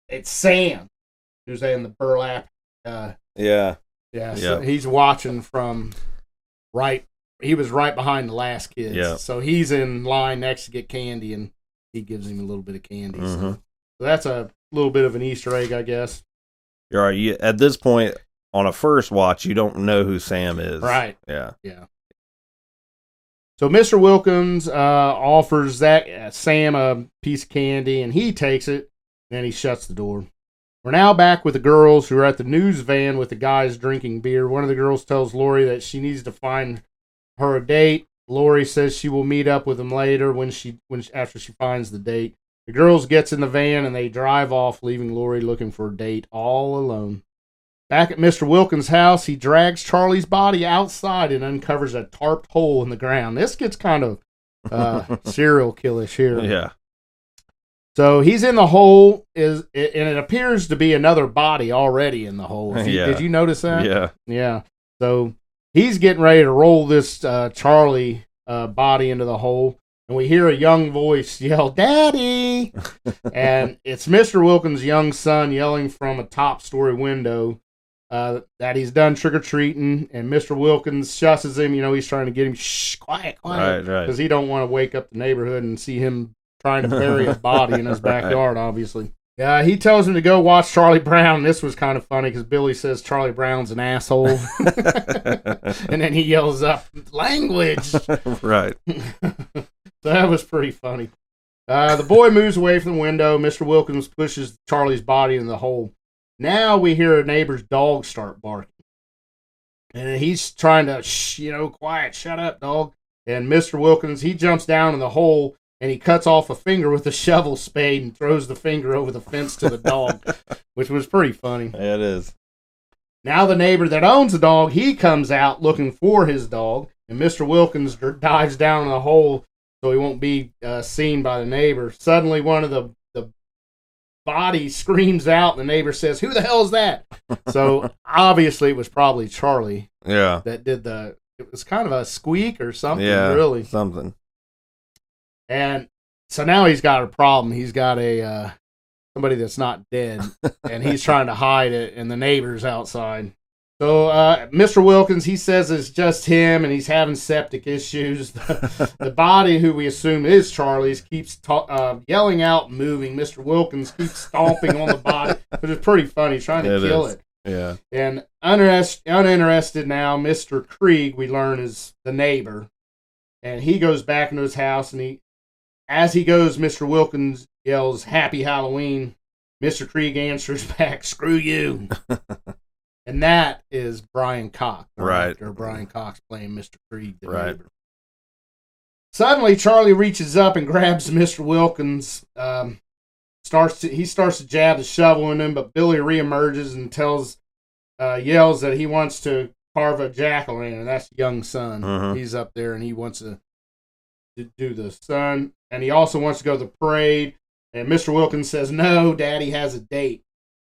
It's Sam, who's in the burlap. Yeah. So he's watching from right. He was right behind the last kid. Yeah. So he's in line next to get candy, and he gives him a little bit of candy. Mm-hmm. So that's a little bit of an Easter egg, I guess. You're right. At this point, on a first watch, you don't know who Sam is. Right. Yeah. So Mr. Wilkins offers Sam a piece of candy, and he takes it, and he shuts the door. We're now back with the girls who are at the news van with the guys drinking beer. One of the girls tells Lori that she needs to find her a date. Lori says she will meet up with him later after she finds the date. The girls gets in the van and they drive off, leaving Lori looking for a date all alone. Back at Mr. Wilkins' house, he drags Charlie's body outside and uncovers a tarped hole in the ground. This gets kind of serial killish here. Yeah. So he's in the hole, and it appears to be another body already in the hole. Did you notice that? Yeah. Yeah. So he's getting ready to roll this Charlie body into the hole, and we hear a young voice yell, "Daddy!" And it's Mr. Wilkins' young son yelling from a top-story window that he's done trick-or-treating, and Mr. Wilkins shusses him. He's trying to get him, shh, quiet, Right. because he don't want to wake up the neighborhood and see him trying to bury his body in his backyard, obviously. Yeah, he tells him to go watch Charlie Brown. This was kind of funny because Billy says Charlie Brown's an asshole. And then he yells up, "Language!" Right. So that was pretty funny. The boy moves away from the window. Mr. Wilkins pushes Charlie's body in the hole. Now we hear a neighbor's dog start barking. And he's trying to, quiet, shut up, dog. And Mr. Wilkins, he jumps down in the hole, and he cuts off a finger with a shovel spade and throws the finger over the fence to the dog, which was pretty funny. Yeah, it is. Now the neighbor that owns the dog, he comes out looking for his dog, and Mr. Wilkins dives down in the hole so he won't be seen by the neighbor. Suddenly, one of the bodies screams out, and the neighbor says, "Who the hell is that?" So obviously it was probably Charlie. Yeah. That did it was kind of a squeak or something, really. Something. And so now he's got a problem. He's got somebody that's not dead, and he's trying to hide it, and the neighbor's outside. So Mr. Wilkins, he says it's just him, and he's having septic issues. The body, who we assume is Charlie's, keeps yelling out and moving. Mr. Wilkins keeps stomping on the body, which is pretty funny, trying to kill it. Yeah. And uninterested now, Mr. Krieg, we learn, is the neighbor. And he goes back into his house, and as he goes, Mr. Wilkins yells, "Happy Halloween." Mr. Krieg answers back, "Screw you." And that is Brian Cox. Right. Or Brian Cox playing Mr. Krieg, the right. neighbor. Suddenly, Charlie reaches up and grabs Mr. Wilkins. He starts to jab the shovel in him, but Billy reemerges and yells that he wants to carve a jack-o'-lantern. That's young son. Mm-hmm. He's up there, and he wants to do the sun. And he also wants to go to the parade. And Mr. Wilkins says, "No, Daddy has a date."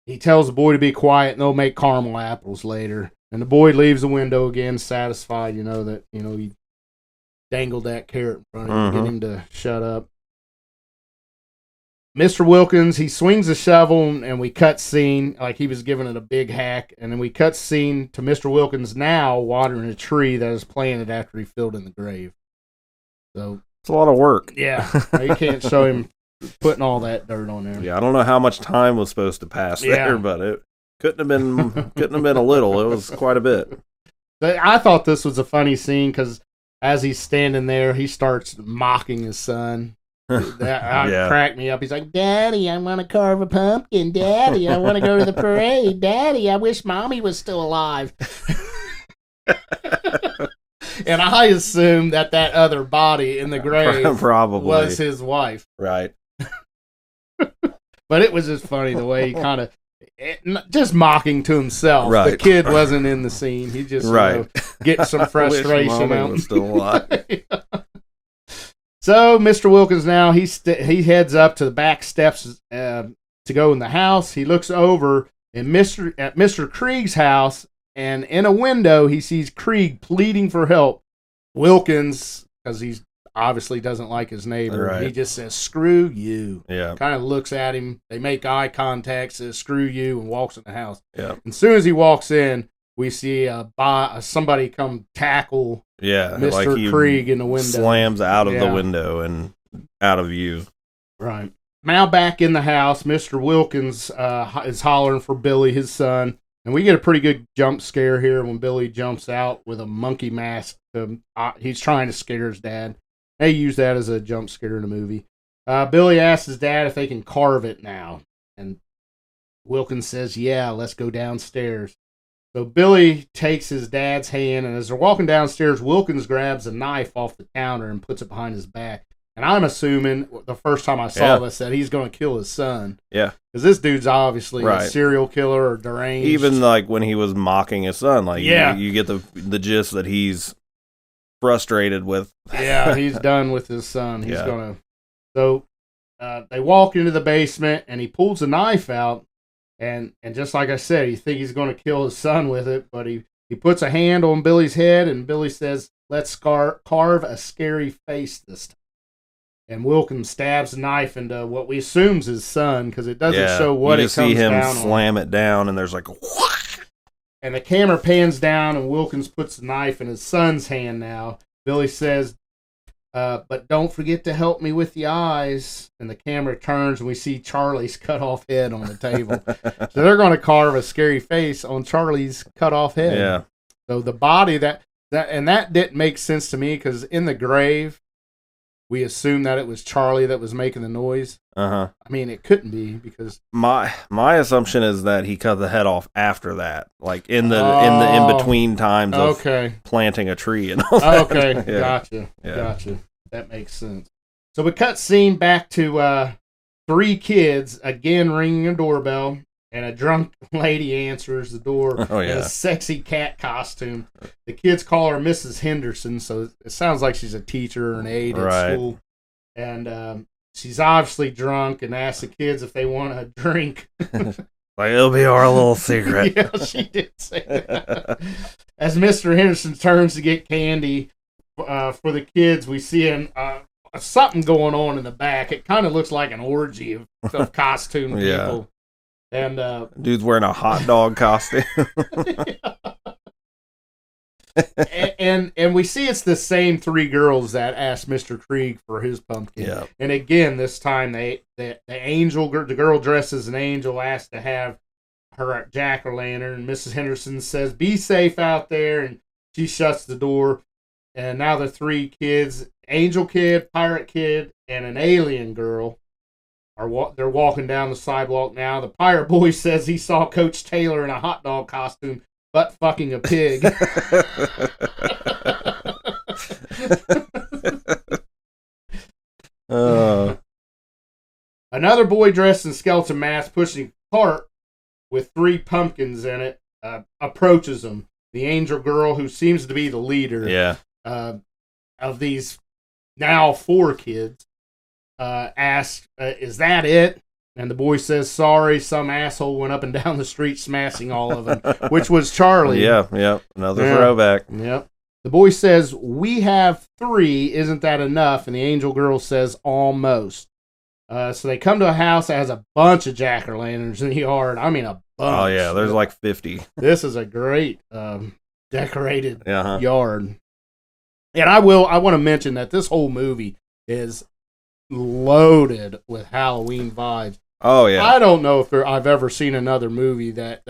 he tells the boy to be quiet and they'll make caramel apples later. And the boy leaves the window again, satisfied, that, he dangled that carrot in front of him to get him to shut up. Mr. Wilkins, he swings the shovel and we cut scene like he was giving it a big hack. And then we cut scene to Mr. Wilkins now watering a tree that is planted after he filled in the grave. So it's a lot of work. Yeah. You can't show him putting all that dirt on there. Yeah, I don't know how much time was supposed to pass there, but it couldn't have been a little. It was quite a bit. But I thought this was a funny scene because as he's standing there, he starts mocking his son. That cracked me up. He's like, "Daddy, I want to carve a pumpkin. Daddy, I want to go to the parade. Daddy, I wish Mommy was still alive." And I assume that other body in the grave probably was his wife. Right. But it was just funny the way he kind of just mocking to himself. Right. The kid wasn't in the scene. He just getting some frustration out. Was still alive. So Mr. Wilkins now he heads up to the back steps to go in the house. He looks over at Mr. Krieg's house, and in a window he sees Krieg pleading for help. Wilkins, because he obviously doesn't like his neighbor, he just says, "Screw you." Yeah. Kind of looks at him. They make eye contact, says, "Screw you," and walks in the house. Yeah. And as soon as he walks in, we see somebody come tackle Mr. Krieg in the window. Slams out of the window and out of view. Right. Now back in the house, Mr. Wilkins is hollering for Billy, his son. And we get a pretty good jump scare here when Billy jumps out with a monkey mask. He's trying to scare his dad. They use that as a jump scare in the movie. Billy asks his dad if they can carve it now. And Wilkins says, "Yeah, let's go downstairs." So Billy takes his dad's hand, and as they're walking downstairs, Wilkins grabs a knife off the counter and puts it behind his back. And I'm assuming the first time I saw this that he's going to kill his son. Yeah. Because this dude's obviously a serial killer or deranged. Even like when he was mocking his son, like you get the gist that he's frustrated with. Yeah, he's done with his son. He's going to. So they walk into the basement, and he pulls a knife out. And just like I said, you think he's going to kill his son with it, but he puts a hand on Billy's head, and Billy says, "Let's carve a scary face this time." And Wilkins stabs the knife into what we assume is his son, because it doesn't show what it comes down on. You see him slam it down, and there's like a whoosh. And the camera pans down, and Wilkins puts the knife in his son's hand now. Billy says, "But don't forget to help me with the eyes." And the camera turns, and we see Charlie's cut off head on the table. So they're going to carve a scary face on Charlie's cut off head. Yeah. So the body that didn't make sense to me, because in the grave, we assume that it was Charlie that was making the noise. I mean, it couldn't be, because my assumption is that he cut the head off after that, like in the in between times of planting a tree and all that. Okay, gotcha. That makes sense. So we cut scene back to 3 kids again ringing a doorbell, and a drunk lady answers the door in a sexy cat costume. The kids call her Mrs. Henderson, so it sounds like she's a teacher or an aide at school. And she's obviously drunk and asks the kids if they want a drink. Like, it'll be our little secret. Yeah, she did say that. As Mr. Henderson turns to get candy for the kids, we see something going on in the back. It kind of looks like an orgy of costume people. And dude's wearing a hot dog costume. and we see it's the same 3 girls that asked Mr. Krieg for his pumpkin. Yeah. And again, this time the girl dressed as an angel, asked to have her jack-o'-lantern. Mrs. Henderson says, "Be safe out there," and she shuts the door. And now the 3 kids, angel kid, pirate kid, and an alien girl, they're walking down the sidewalk now. The pirate boy says he saw Coach Taylor in a hot dog costume butt fucking a pig. Another boy dressed in skeleton mask pushing a cart with 3 pumpkins in it approaches him. The angel girl, who seems to be the leader of these now 4 kids, asks, "Is that it?" And the boy says sorry. Some asshole went up and down the street smashing all of them, which was Charlie. Yeah. Another throwback. Yep. The boy says, we have 3. Isn't that enough? And the angel girl says, almost. So they come to a house that has a bunch of jack-o'-lanterns in the yard. I mean, a bunch. Oh, yeah. There's like 50. This is a great decorated Uh-huh. yard. And I want to mention that this whole movie is loaded with Halloween vibes. Oh, yeah. I don't know if I've ever seen another movie that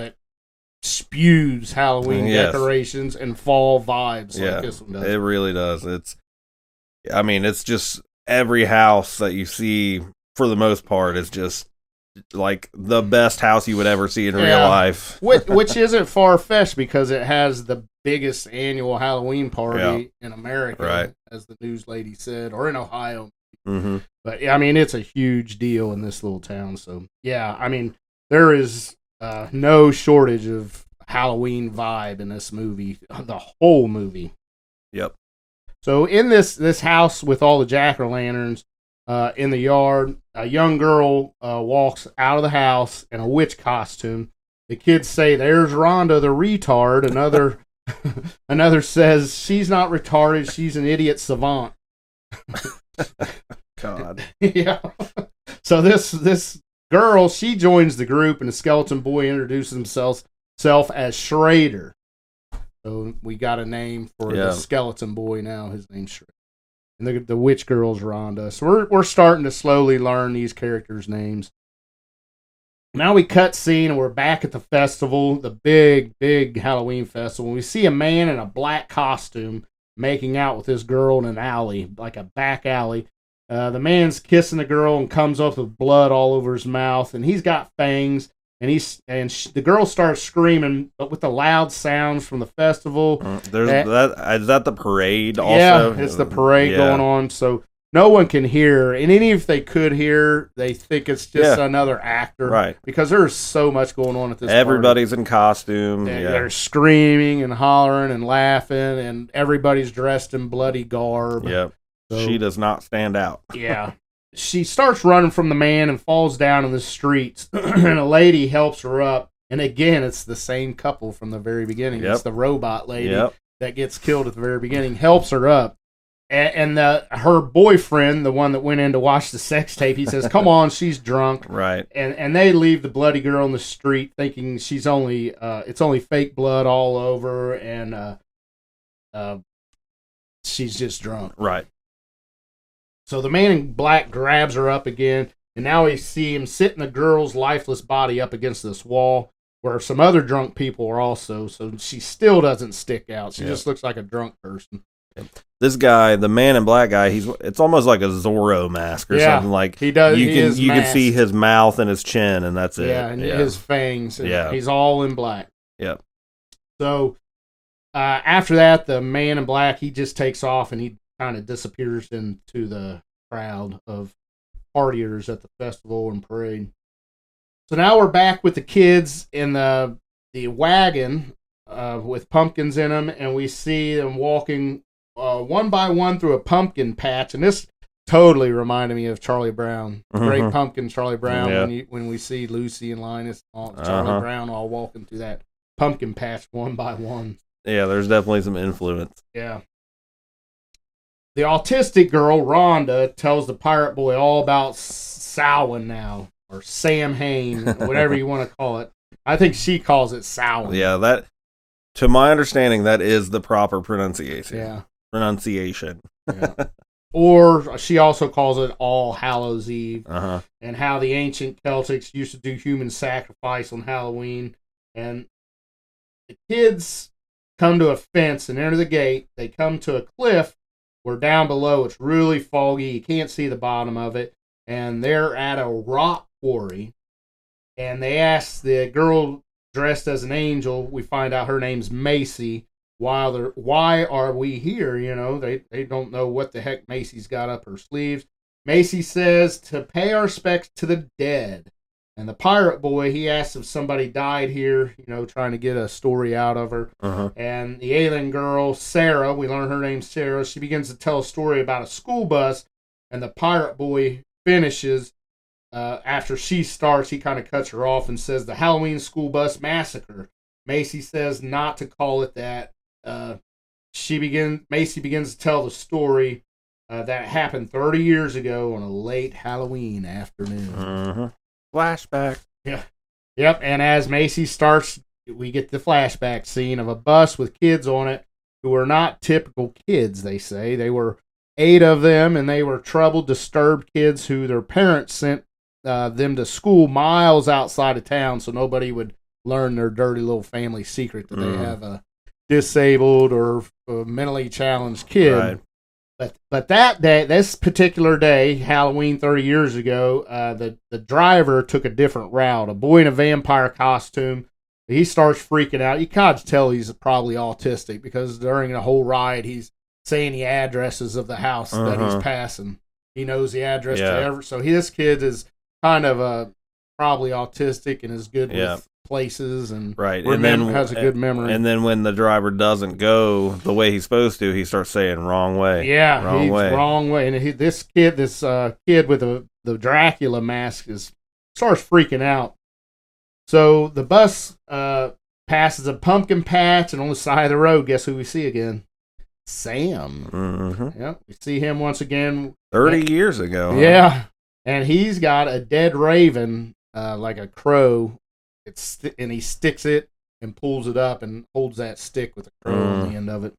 spews Halloween decorations and fall vibes like this one does. It really does. It's just every house that you see, for the most part, is just like the best house you would ever see in real life. which isn't far-fetched because it has the biggest annual Halloween party in America, right, as the news lady said, or in Ohio. Mm-hmm. But I mean, it's a huge deal in this little town. So yeah, I mean, there is no shortage of Halloween vibe in this movie, the whole movie. Yep. So in this house with all the jack-o'-lanterns in the yard, a young girl walks out of the house in a witch costume. The kids say, "There's Rhonda the retard." Another says, "She's not retarded. She's an idiot savant." God. Yeah. So this girl, she joins the group, and the skeleton boy introduces himself as Schrader. So we got a name for the skeleton boy now. His name's Schrader. And the witch girl's Rhonda. So we're starting to slowly learn these characters' names. Now we cut scene, and we're back at the festival, the big Halloween festival. We see a man in a black costume making out with this girl in an alley, like a back alley. The man's kissing the girl and comes up with blood all over his mouth, and he's got fangs. And the girl starts screaming, but with the loud sounds from the festival. Is that the parade also? Yeah, it's the parade going on, so no one can hear. And even if they could hear, they think it's just another actor. Right. Because there's so much going on at this Everybody's party. in costume. They're screaming and hollering and laughing, and everybody's dressed in bloody garb. Yep. So, she does not stand out. Yeah. She starts running from the man and falls down in the streets, and a lady helps her up. And again, it's the same couple from the very beginning. It's the robot lady that gets killed at the very beginning, helps her up. And her boyfriend, the one that went in to watch the sex tape, he says, "Come on, she's drunk." Right. And they leave the bloody girl in the street thinking she's only it's only fake blood all over, and she's just drunk. Right. So the man in black grabs her up again, and now we see him sitting the girl's lifeless body up against this wall where some other drunk people are also, so she still doesn't stick out. She just looks like a drunk person. This guy, the man in black guy, it's almost like a Zorro mask or something. Like he does. You can see his mouth and his chin, and that's it. Yeah, and his fangs. And he's all in black. Yep. So after that, the man in black, he just takes off and he kind of disappears into the crowd of partiers at the festival and parade. So now we're back with the kids in the wagon with pumpkins in them, and we see them walking one by one through a pumpkin patch, and this totally reminded me of Charlie Brown. Great Pumpkin, Charlie Brown. When we see Lucy and Linus, Charlie Brown all walking through that pumpkin patch one by one. Yeah, there's definitely some influence. Yeah. The autistic girl, Rhonda, tells the pirate boy all about Samhain now, or Sam Hain, whatever you want to call it. I think she calls it Samhain. Yeah, that, to my understanding, that is the proper pronunciation. Yeah. Yeah. Or she also calls it All Hallows Eve, and how the ancient Celtics used to do human sacrifice on Halloween. And the kids come to a fence and enter the gate. They come to a cliff where down below it's really foggy. You can't see the bottom of it. And they're at a rock quarry. And they ask the girl dressed as an angel. We find out her name's Macy. Why are we here? You know, they don't know what the heck Macy's got up her sleeves. Macy says to pay our respects to the dead. And the pirate boy, he asks if somebody died here, you know, trying to get a story out of her. And the alien girl, Sarah, we learn her name's Sarah, she begins to tell a story about a school bus. And the pirate boy finishes after she starts, he kind of cuts her off and says, "The Halloween School Bus Massacre." Macy says not to call it that. Macy begins to tell the story that happened 30 years ago on a late Halloween afternoon. Flashback. Yeah. Yep. And as Macy starts, we get the flashback scene of a bus with kids on it who were not typical kids, they say. They were 8 of them, and they were troubled, disturbed kids who their parents sent them to school miles outside of town so nobody would learn their dirty little family secret that they have a disabled or mentally challenged kid. Right. But that day, this particular day, Halloween 30 years ago, the driver took a different route. A boy in a vampire costume. He starts freaking out. You can't tell he's probably autistic because during the whole ride, he's saying the addresses of the house that he's passing. He knows the address to every. So this kid is kind of probably autistic and is good with places and has a good memory. And then when the driver doesn't go the way he's supposed to, he starts saying wrong way. Yeah, wrong way. And this kid with the Dracula mask starts freaking out. So the bus passes a pumpkin patch, and on the side of the road, guess who we see again? Sam. Yep, we see him once again. 30 years ago. Yeah, and he's got a dead raven, like a crow. And he sticks it and pulls it up and holds that stick with a crow on the end of it.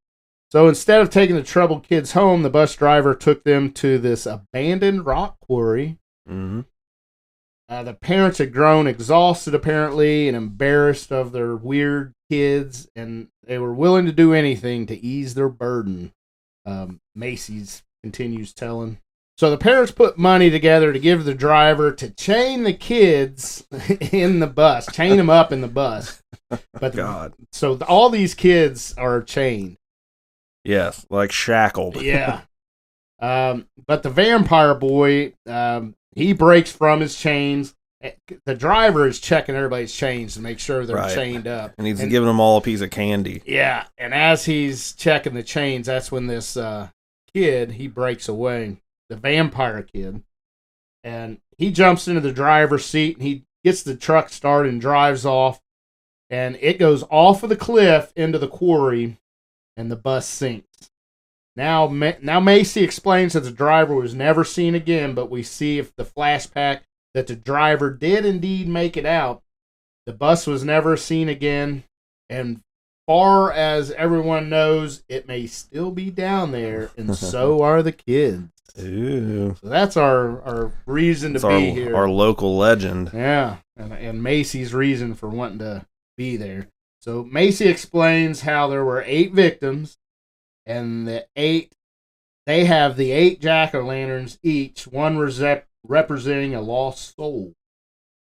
So instead of taking the troubled kids home, the bus driver took them to this abandoned rock quarry. The parents had grown exhausted, apparently, and embarrassed of their weird kids, and they were willing to do anything to ease their burden. Macy's continues telling. So the parents put money together to give the driver to chain the kids in the bus, chain them up in the bus. But so all these kids are chained. Yes, like shackled. Yeah. But the vampire boy, he breaks from his chains. The driver is checking everybody's chains to make sure they're chained up. And he's giving them all a piece of candy. Yeah. And as he's checking the chains, that's when this kid, he breaks away. The vampire kid. And he jumps into the driver's seat and he gets the truck started and drives off. And it goes off of the cliff into the quarry and the bus sinks. Now Macy explains that the driver was never seen again, but we see if the flashback that the driver did indeed make it out. The bus was never seen again, and far as everyone knows, it may still be down there, and so are the kids. Ooh. So that's our reason to be here. Our local legend. Yeah, and Macy's reason for wanting to be there. So Macy explains how there were 8 victims, and they have the 8 jack-o'-lanterns each, one representing a lost soul.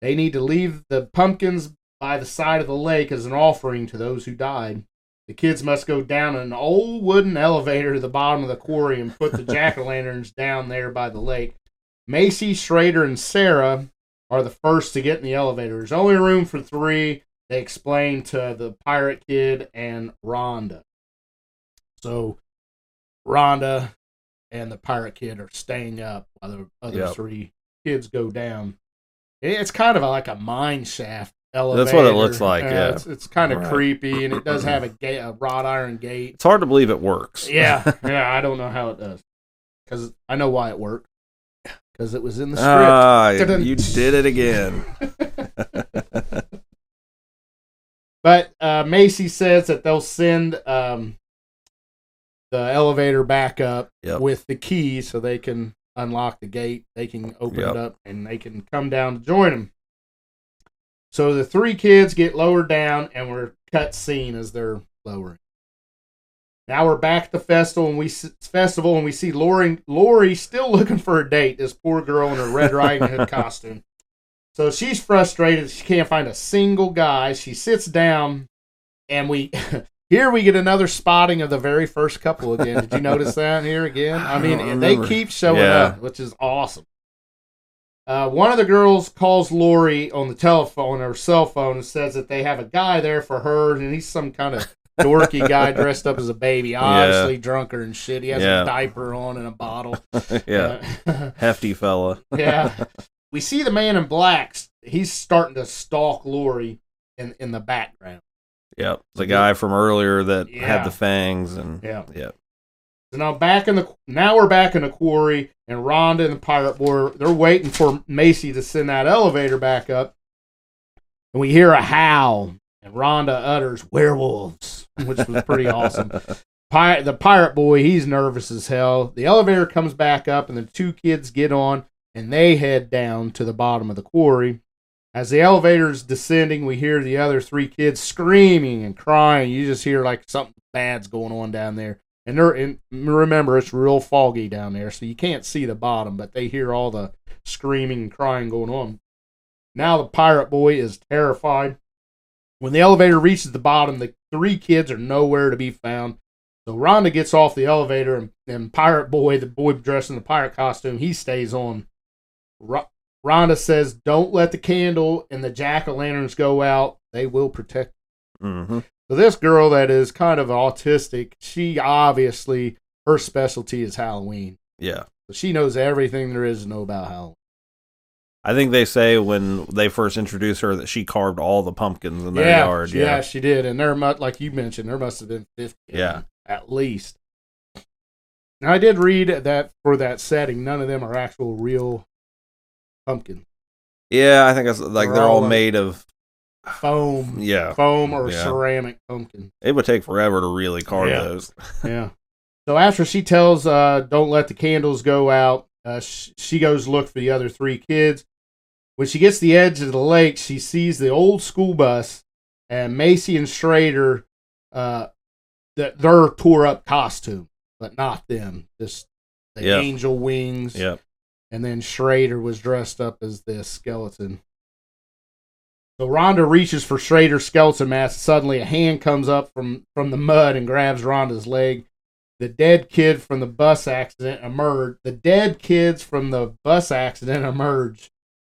They need to leave the pumpkins by the side of the lake as an offering to those who died. The kids must go down an old wooden elevator to the bottom of the quarry and put the jack-o'-lanterns down there by the lake. Macy, Schrader, and Sarah are the first to get in the elevator. There's only room for 3. They explain to the pirate kid and Rhonda. So Rhonda and the pirate kid are staying up while the other 3 kids go down. It's kind of like a mine shaft elevator. That's what it looks like, yeah. It's kind of creepy, and it does have a wrought iron gate. It's hard to believe it works. Yeah, I don't know how it does. Because I know why it worked. Because it was in the script. You did it again. But Macy says that they'll send the elevator back up with the key so they can unlock the gate. They can open it up and they can come down to join them. So the 3 kids get lowered down and we're cut scene as they're lowering. Now we're back at the festival and we see Lori still looking for a date. This poor girl in her Red Riding Hood costume. So she's frustrated. She can't find a single guy. She sits down, and here we get another spotting of the very first couple again. Did you notice that here again? I mean, they keep showing up, which is awesome. One of the girls calls Lori on the telephone, or cell phone, and says that they have a guy there for her, and he's some kind of dorky guy dressed up as a baby, obviously drunker and shit. He has a diaper on and a bottle. Hefty fella. Yeah. we see the man in black. He's starting to stalk Lori in the background. Yep. The guy from earlier that had the fangs and yeah. So now we're back in the quarry, and Rhonda and the pirate boy, they're waiting for Macy to send that elevator back up. And we hear a howl, and Rhonda utters werewolves, which was pretty awesome. The pirate boy, he's nervous as hell. The elevator comes back up, and the two kids get on, and they head down to the bottom of the quarry. As the elevator is descending, we hear the other three kids screaming and crying. You just hear like something bad's going on down there. And remember, it's real foggy down there, so you can't see the bottom, but they hear all the screaming and crying going on. Now the pirate boy is terrified. When the elevator reaches the bottom, the three kids are nowhere to be found. So Rhonda gets off the elevator, and pirate boy, the boy dressed in the pirate costume, he stays on. Rhonda says, "Don't let the candle and the jack-o'-lanterns go out. They will protect you." Mm-hmm. So this girl that is kind of autistic, she obviously, her specialty is Halloween. Yeah. So she knows everything there is to know about Halloween. I think they say when they first introduced her that she carved all the pumpkins in their yard. Yeah, she did. And there, like you mentioned, there must have been 50 at least. Now, I did read that for that setting, none of them are actual real pumpkins. Yeah, I think it's like they're all made of foam. Yeah. Foam or ceramic pumpkin. It would take forever to really carve those. Yeah. So after she tells don't let the candles go out, she goes look for the other three kids. When she gets to the edge of the lake, she sees the old school bus and Macy and Schrader, their tore up costume, but not them. Just the angel wings. Yep. And then Schrader was dressed up as this skeleton. So Rhonda reaches for Schrader's skeleton mask. Suddenly a hand comes up from the mud and grabs Rhonda's leg. The dead kid from the bus accident emerged.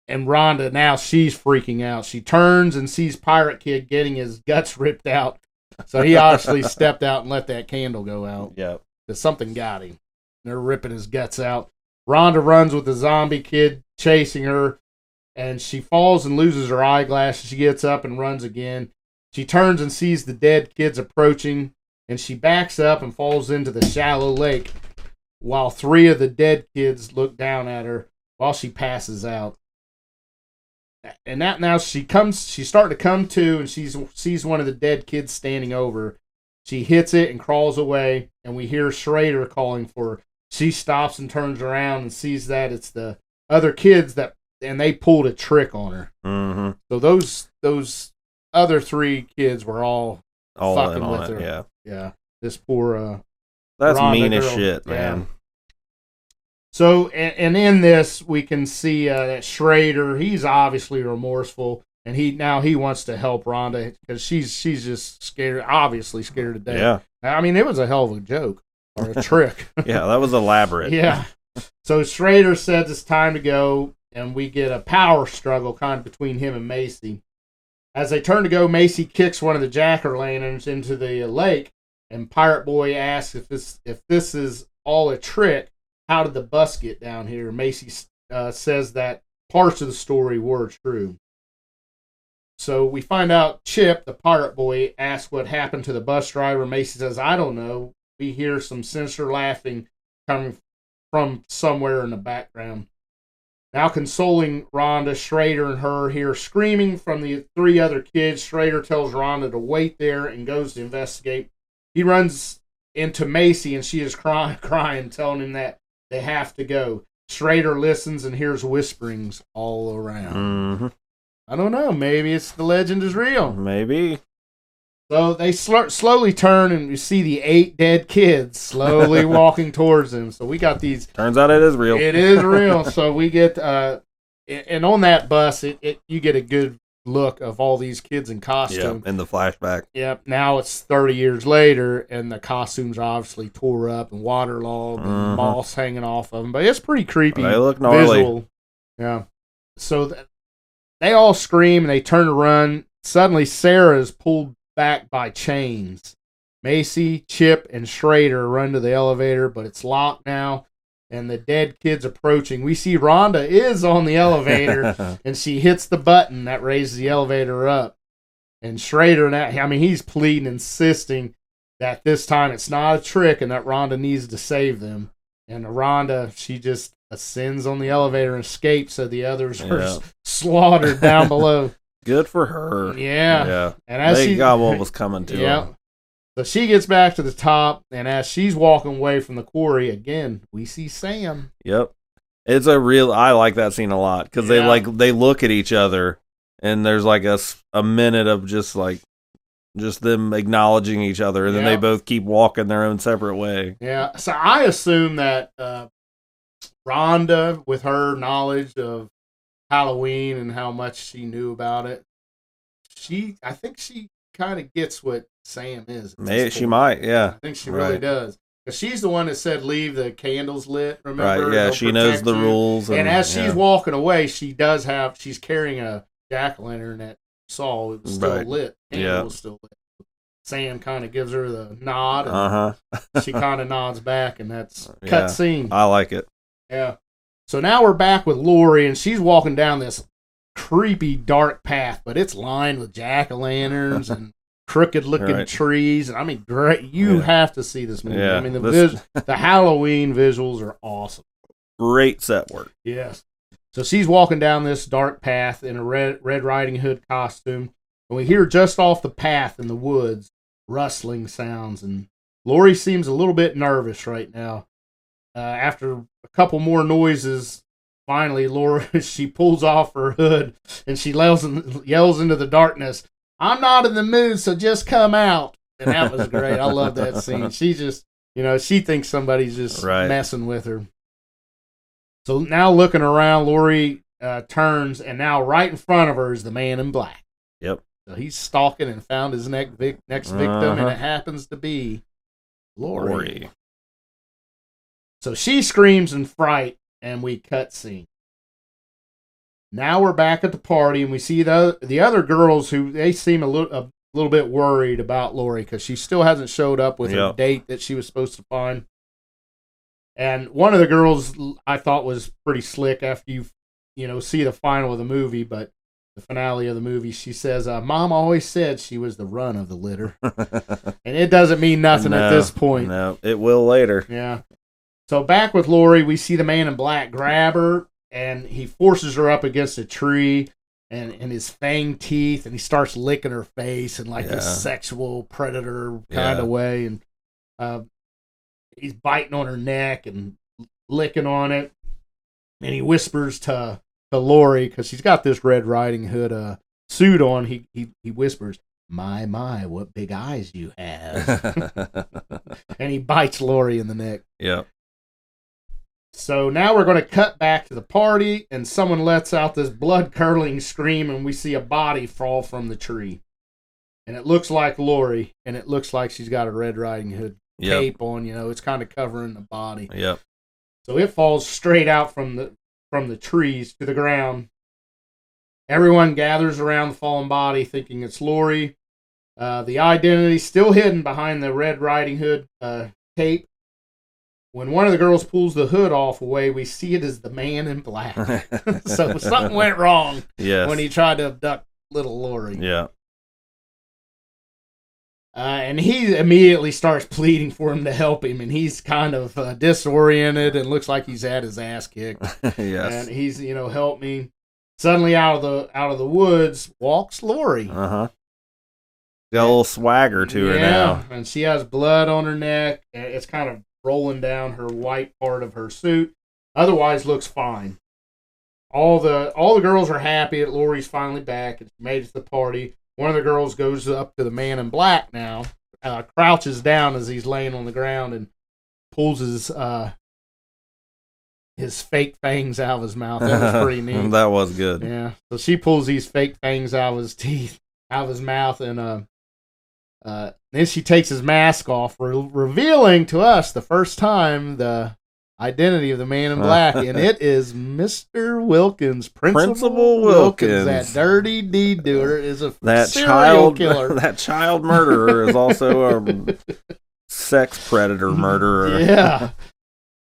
And Rhonda, now she's freaking out. She turns and sees Pirate Kid getting his guts ripped out. So he obviously stepped out and let that candle go out. Yep. Because something got him. They're ripping his guts out. Rhonda runs with the zombie kid chasing her, and she falls and loses her eyeglasses. She gets up and runs again. She turns and sees the dead kids approaching, and she backs up and falls into the shallow lake while three of the dead kids look down at her while she passes out. And that now she's starting to come to, and she sees one of the dead kids standing over her. She hits it and crawls away, and we hear Schrader calling for her. She stops and turns around and sees that it's the other kids and they pulled a trick on her. Mm-hmm. So those other three kids were all fucking with her. Yeah. Yeah. This poor that's Rhonda mean as girl. shit, man. So and in this we can see that Schrader, he's obviously remorseful, and he wants to help Rhonda because she's just scared, obviously scared to death. Yeah. I mean, it was a hell of a joke. Or a trick. Yeah, that was elaborate. Yeah. So Schrader says it's time to go, and we get a power struggle kind of between him and Macy. As they turn to go, Macy kicks one of the jack-o'-lanterns into the lake, and Pirate Boy asks if this is all a trick, how did the bus get down here? Macy says that parts of the story were true. So we find out Chip, the Pirate Boy, asks what happened to the bus driver. Macy says, I don't know. We hear some sinister laughing coming from somewhere in the background. Now consoling Rhonda, Schrader and her hear screaming from the three other kids. Schrader tells Rhonda to wait there and goes to investigate. He runs into Macy and she is crying, telling him that they have to go. Schrader listens and hears whisperings all around. Mm-hmm. I don't know. Maybe it's the legend is real. Maybe. So they slowly turn, and we see the 8 dead kids slowly walking towards them. So we got these. Turns out it is real. It is real. So we get, and on that bus, you get a good look of all these kids in costume. Yeah, in the flashback. Yep. Now it's 30 years later, and the costumes are obviously tore up and waterlogged and moss hanging off of them. But it's pretty creepy. They look gnarly. Visual. Yeah. So they all scream, and they turn to run. Suddenly, Sarah is pulled back by chains. Macy, Chip, and Schrader run to the elevator, but it's locked now, and the dead kid's approaching. We see Rhonda is on the elevator, and she hits the button that raises the elevator up. And Schrader, he's pleading, insisting that this time it's not a trick and that Rhonda needs to save them. And Rhonda, she just ascends on the elevator and escapes, so the others are slaughtered down below. Good for her. Yeah. And as they got what was coming to her. So she gets back to the top, and as she's walking away from the quarry, again, we see Sam. Yep. It's I like that scene a lot, because they look at each other, and there's like a minute of just them acknowledging each other, and then they both keep walking their own separate way. Yeah. So I assume that Rhonda, with her knowledge of Halloween and how much she knew about it, I think she kind of gets what Sam is. Maybe she might, yeah. I think she really does. Because she's the one that said leave the candles lit, remember? Right, yeah, she knows the rules. And as she's walking away, she's carrying a jack-o'-lantern that saw it was still lit. The candle was still lit. Sam kind of gives her the nod, and she kind of nods back, and that's cut scene. I like it. Yeah. So now we're back with Lori, and she's walking down this creepy, dark path, but it's lined with jack-o'-lanterns and crooked-looking trees. And I mean, great. You have to see this movie. Yeah, I mean, the Halloween visuals are awesome. Great set work. Yes. So she's walking down this dark path in a Red Riding Hood costume, and we hear just off the path in the woods rustling sounds, and Lori seems a little bit nervous right now. After a couple more noises, finally, Lori, she pulls off her hood, and she yells into the darkness, "I'm not in the mood, so just come out." And that was great. I love that scene. She just, she thinks somebody's just messing with her. So now looking around, Lori turns, and now right in front of her is the man in black. Yep. So he's stalking and found his next victim, and it happens to be Lori. So she screams in fright, and we cut scene. Now we're back at the party, and we see the other girls who they seem a little bit worried about Lori because she still hasn't showed up with her date that she was supposed to find. And one of the girls I thought was pretty slick after you see the final of the movie, but the finale of the movie, she says, "Mom always said she was the run of the litter," and it doesn't mean nothing at this point. No, it will later. Yeah. So back with Lori, we see the man in black grab her, and he forces her up against a tree, and his fang teeth, and he starts licking her face in like this sexual predator kind of way, and he's biting on her neck and licking on it, and he whispers to Lori, because she's got this Red Riding Hood suit on. He whispers, "My, what big eyes you have," and he bites Lori in the neck. Yeah. So now we're going to cut back to the party, and someone lets out this blood-curdling scream, and we see a body fall from the tree. And it looks like Lori, and it looks like she's got a Red Riding Hood cape on. It's kind of covering the body. Yep. So it falls straight out from the trees to the ground. Everyone gathers around the fallen body, thinking it's Lori. The identity still hidden behind the Red Riding Hood cape. When one of the girls pulls the hood off away, we see it as the man in black. So something went wrong when he tried to abduct little Lori. Yeah. And he immediately starts pleading for him to help him, and he's kind of disoriented and looks like he's had his ass kicked. Yes. And he's, help me. Suddenly out of the woods walks Lori. Got a little swagger to her now. And she has blood on her neck. And it's kind of rolling down her white part of her suit. Otherwise looks fine. All the girls are happy that Lori's finally back and made it to the party. One of the girls goes up to the man in black now, crouches down as he's laying on the ground, and pulls his fake fangs out of his mouth. That was pretty neat. That was good. Yeah. So she pulls these fake fangs out of his teeth, out of his mouth, and then she takes his mask off, revealing to us the first time the identity of the man in black, and it is Mr. Wilkins, Principal Wilkins. That dirty deed doer is a serial killer. That child murderer is also a sex predator murderer. Yeah.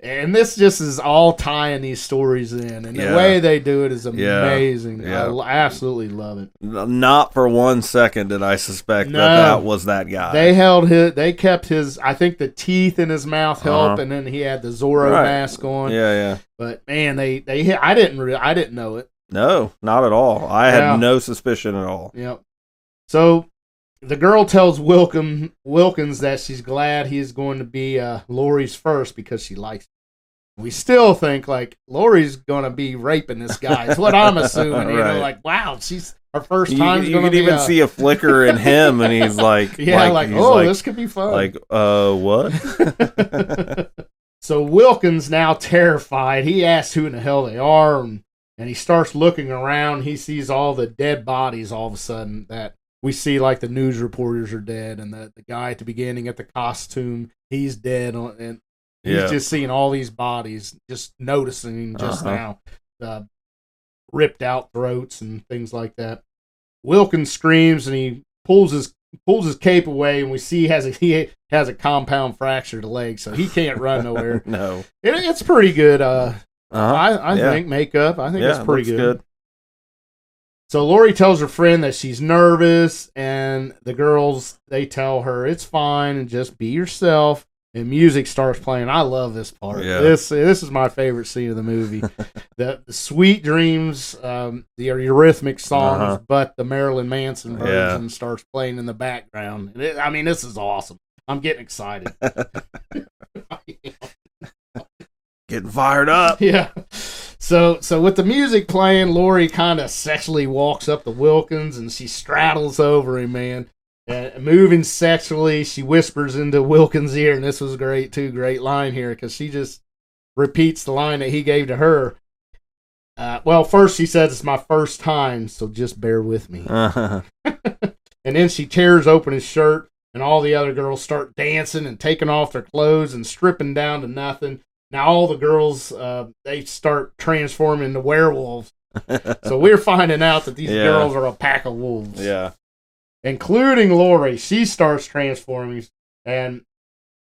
And this just is all tying these stories in, and the way they do it is amazing. Yeah. I absolutely love it. Not for 1 second did I suspect that was that guy. They kept his, I think the teeth in his mouth help, and then he had the Zorro mask on. Yeah. But man, I didn't know it. No, not at all. I had no suspicion at all. Yep. So the girl tells Wilkins that she's glad he's going to be Lori's first because she likes him. We still think like Lori's going to be raping this guy. That's what I'm assuming. You know, like, wow, she's her first time. You can even see a flicker in him, and he's like, this could be fun. Like, what? So Wilkins, now terrified, he asks who in the hell they are, and he starts looking around. He sees all the dead bodies all of a sudden that we see, like the news reporters are dead, and the guy at the beginning at the costume, he's dead, and he's just seeing all these bodies, just noticing just now, ripped out throats and things like that. Wilkins screams and he pulls his cape away, and we see he has a compound fractured leg, so he can't run nowhere. No, it's pretty good. I think makeup. I think it's pretty good. So Lori tells her friend that she's nervous, and the girls, they tell her it's fine and just be yourself. And music starts playing. I love this part. Yeah. This is my favorite scene of the movie. the Sweet Dreams, the Eurythmics songs, but the Marilyn Manson version starts playing in the background. This is awesome. I'm getting excited. Getting fired up. Yeah. So with the music playing, Lori kind of sexually walks up to Wilkins, and she straddles over him, man. Moving sexually, she whispers into Wilkins' ear, and this was great too. Great line here, because she just repeats the line that he gave to her. Well, first she says, "It's my first time, so just bear with me." And then she tears open his shirt, and all the other girls start dancing and taking off their clothes and stripping down to nothing. Now all the girls, they start transforming into werewolves. So we're finding out that these girls are a pack of wolves. Yeah. Including Lori. She starts transforming, and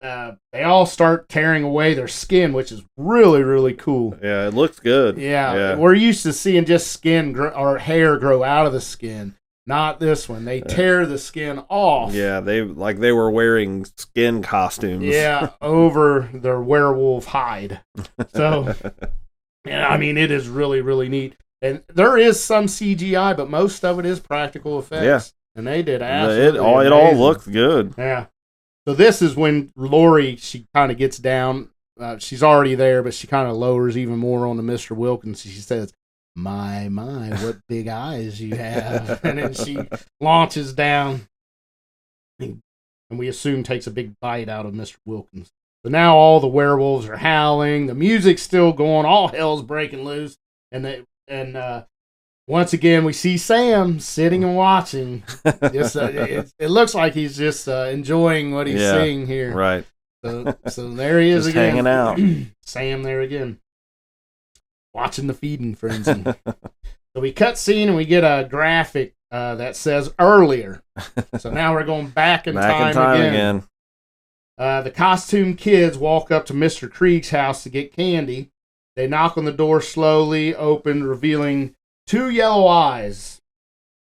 they all start tearing away their skin, which is really, really cool. Yeah, it looks good. Yeah. We're used to seeing just skin or hair grow out of the skin. Not this one. They tear the skin off. Yeah, they were wearing skin costumes. Yeah, over their werewolf hide. So, it is really, really neat. And there is some CGI, but most of it is practical effects. Yeah. And they did absolutely it all looked good. Yeah. So this is when Lori, she kind of gets down. She's already there, but she kind of lowers even more on to Mr. Wilkins. She says, my, what big eyes you have. And then she launches down and we assume takes a big bite out of Mr. Wilkins. So now all the werewolves are howling. The music's still going. All hell's breaking loose. And once again, we see Sam sitting and watching. It looks like he's just enjoying what he's seeing here. Right. So there he is just again. Hanging out. Sam there again. Watching the feeding frenzy. So we cut scene and we get a graphic that says earlier. So now we're going back in time again. The costume kids walk up to Mr. Krieg's house to get candy. They knock on the door slowly, open, revealing 2 yellow eyes.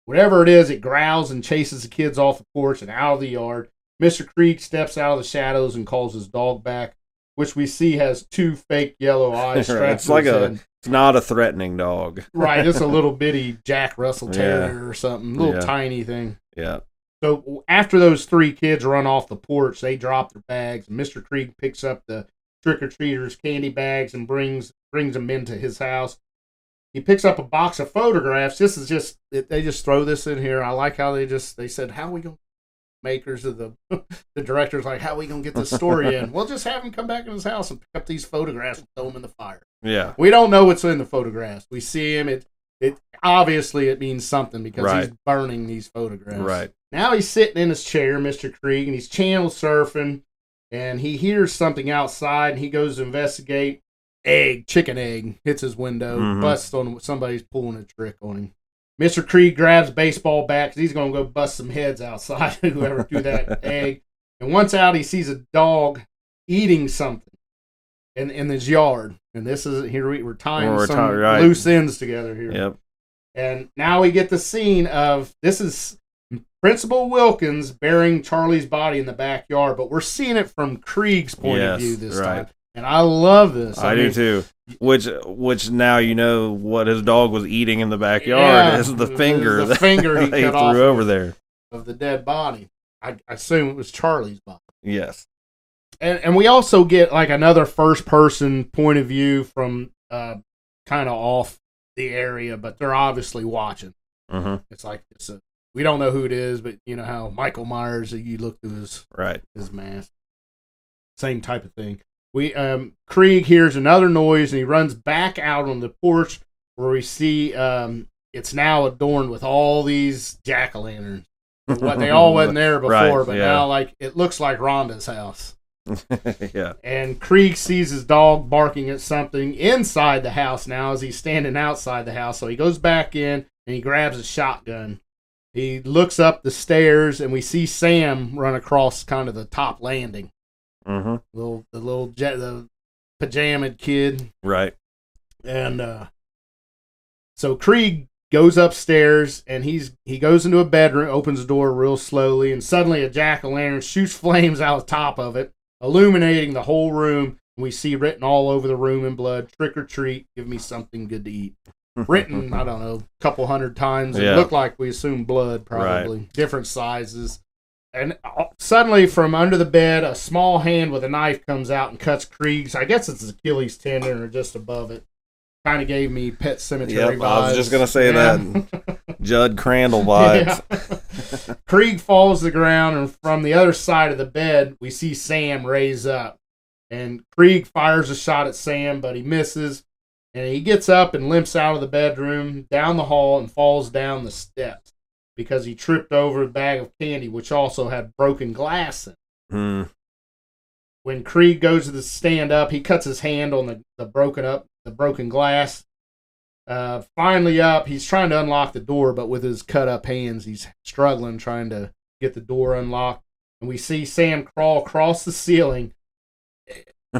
Whatever it is, it growls and chases the kids off the porch and out of the yard. Mr. Krieg steps out of the shadows and calls his dog back, which we see has 2 fake yellow eyes strapped to his head. It's not a threatening dog. Right, it's a little bitty Jack Russell Terrier or something, little tiny thing. Yeah. So after those 3 kids run off the porch, they drop their bags. Mr. Krieg picks up the trick-or-treaters' candy bags and brings them into his house. He picks up a box of photographs. This is just, they just throw this in here. I like how they said, how are we going to, makers of the director's like, how are we going to get this story in? Well, just have him come back in his house and pick up these photographs and throw them in the fire. Yeah. We don't know what's in the photographs. We see him. It obviously it means something because he's burning these photographs. Right. Now he's sitting in his chair, Mr. Krieg, and he's channel surfing, and he hears something outside, and he goes to investigate. Chicken egg hits his window, busts on somebody's pulling a trick on him. Mr. Krieg grabs baseball bat because he's going to go bust some heads outside, whoever threw that egg. And once out, he sees a dog eating something. in this yard. And this is here we're tying Right. loose ends together here. Yep. And now we get the scene of this is Principal Wilkins burying Charlie's body in the backyard, but we're seeing it from Krieg's point of view this time. And I love this. I do too. Which now you know what his dog was eating in the backyard is the finger the finger he they cut off threw over there of the dead body. I assume it was Charlie's body. Yes. And we also get like another first person point of view from kind of off the area, but they're obviously watching. It's like we don't know who it is, but you know how Michael Myers, you look through his mask. Same type of thing. Krieg hears another noise and he runs back out on the porch where we see it's now adorned with all these jack-o'-lanterns. What they all wasn't there before, but now like it looks like Rhonda's house. Yeah. And Krieg sees his dog barking at something inside the house now as he's standing outside the house. So he goes back in and he grabs a shotgun. He looks up the stairs and we see Sam run across kind of the top landing. The pajamaed kid. Right. And so Krieg goes upstairs and he goes into a bedroom, opens the door real slowly, and suddenly a jack-o'-lantern shoots flames out the top of it, illuminating the whole room. We see written all over the room in blood, "Trick or treat, give me something good to eat." Written, I don't know, a couple hundred times. It looked like we assume blood, probably. Different sizes. And suddenly from under the bed, a small hand with a knife comes out and cuts Krieg's. I guess it's his Achilles tendon or just above it. Kind of gave me Pet Sematary vibes. I was just going to say that. Judd Crandall vibes. Krieg falls to the ground, and from the other side of the bed, we see Sam raise up. And Krieg fires a shot at Sam, but he misses. And he gets up and limps out of the bedroom, down the hall, and falls down the steps because he tripped over a bag of candy, which also had broken glass in it. When Krieg goes to stand up, he cuts his hand on the broken glass. Finally up, he's trying to unlock the door, but with his cut up hands, he's struggling trying to get the door unlocked. And we see Sam crawl across the ceiling.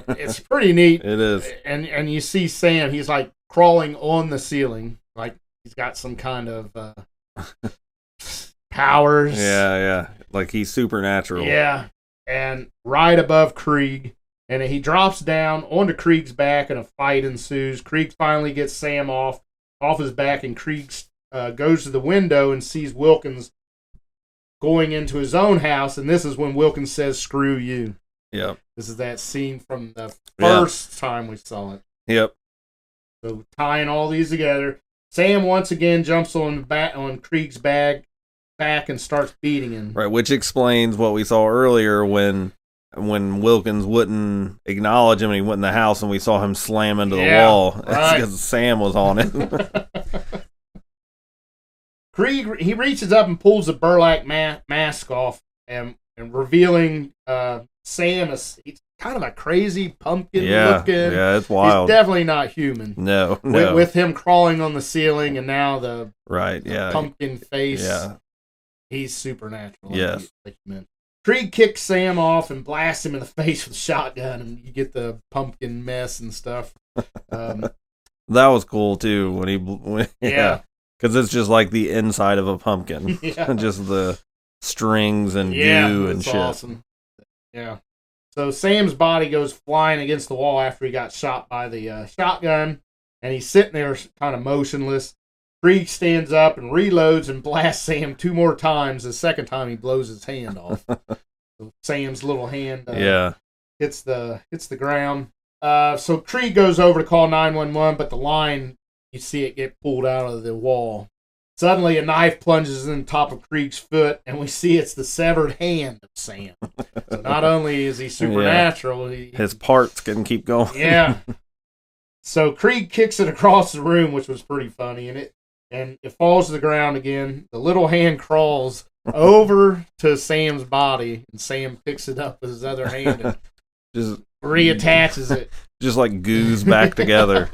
It's pretty neat. It is. And you see Sam, he's like crawling on the ceiling, like he's got some kind of powers. Yeah. Like he's supernatural. Yeah. And right above Krieg, and he drops down onto Krieg's back, and a fight ensues. Krieg finally gets Sam off his back, and Krieg goes to the window and sees Wilkins going into his own house, and this is when Wilkins says, "Screw you." Yep. This is that scene from the first time we saw it. Yep. So tying all these together, Sam once again jumps on Krieg's back and starts beating him. Right, which explains what we saw earlier when Wilkins wouldn't acknowledge him and he went in the house and we saw him slam into the wall. That's because Sam was on it. Krieg, he reaches up and pulls the burlap mask off and revealing Sam is kind of a crazy pumpkin looking. Yeah, it's wild. He's definitely not human. No. With him crawling on the ceiling and now the pumpkin face. Yeah. He's supernatural. Yes. Like you meant. Krieg kicks Sam off and blasts him in the face with a shotgun, and you get the pumpkin mess and stuff. That was cool too because it's just like the inside of a pumpkin. Just the strings and goo and shit. Awesome. Yeah. So Sam's body goes flying against the wall after he got shot by the shotgun, and he's sitting there kind of motionless. Krieg stands up and reloads and blasts Sam 2 more times. The second time he blows his hand off. So Sam's little hand hits the ground. So Krieg goes over to call 911, but the line, you see it get pulled out of the wall. Suddenly a knife plunges in the top of Krieg's foot, and we see it's the severed hand of Sam. So not only is he supernatural, his parts can keep going. Yeah. So Krieg kicks it across the room, which was pretty funny, and it falls to the ground again. The little hand crawls over to Sam's body, and Sam picks it up with his other hand and just reattaches it. Just like goos back together.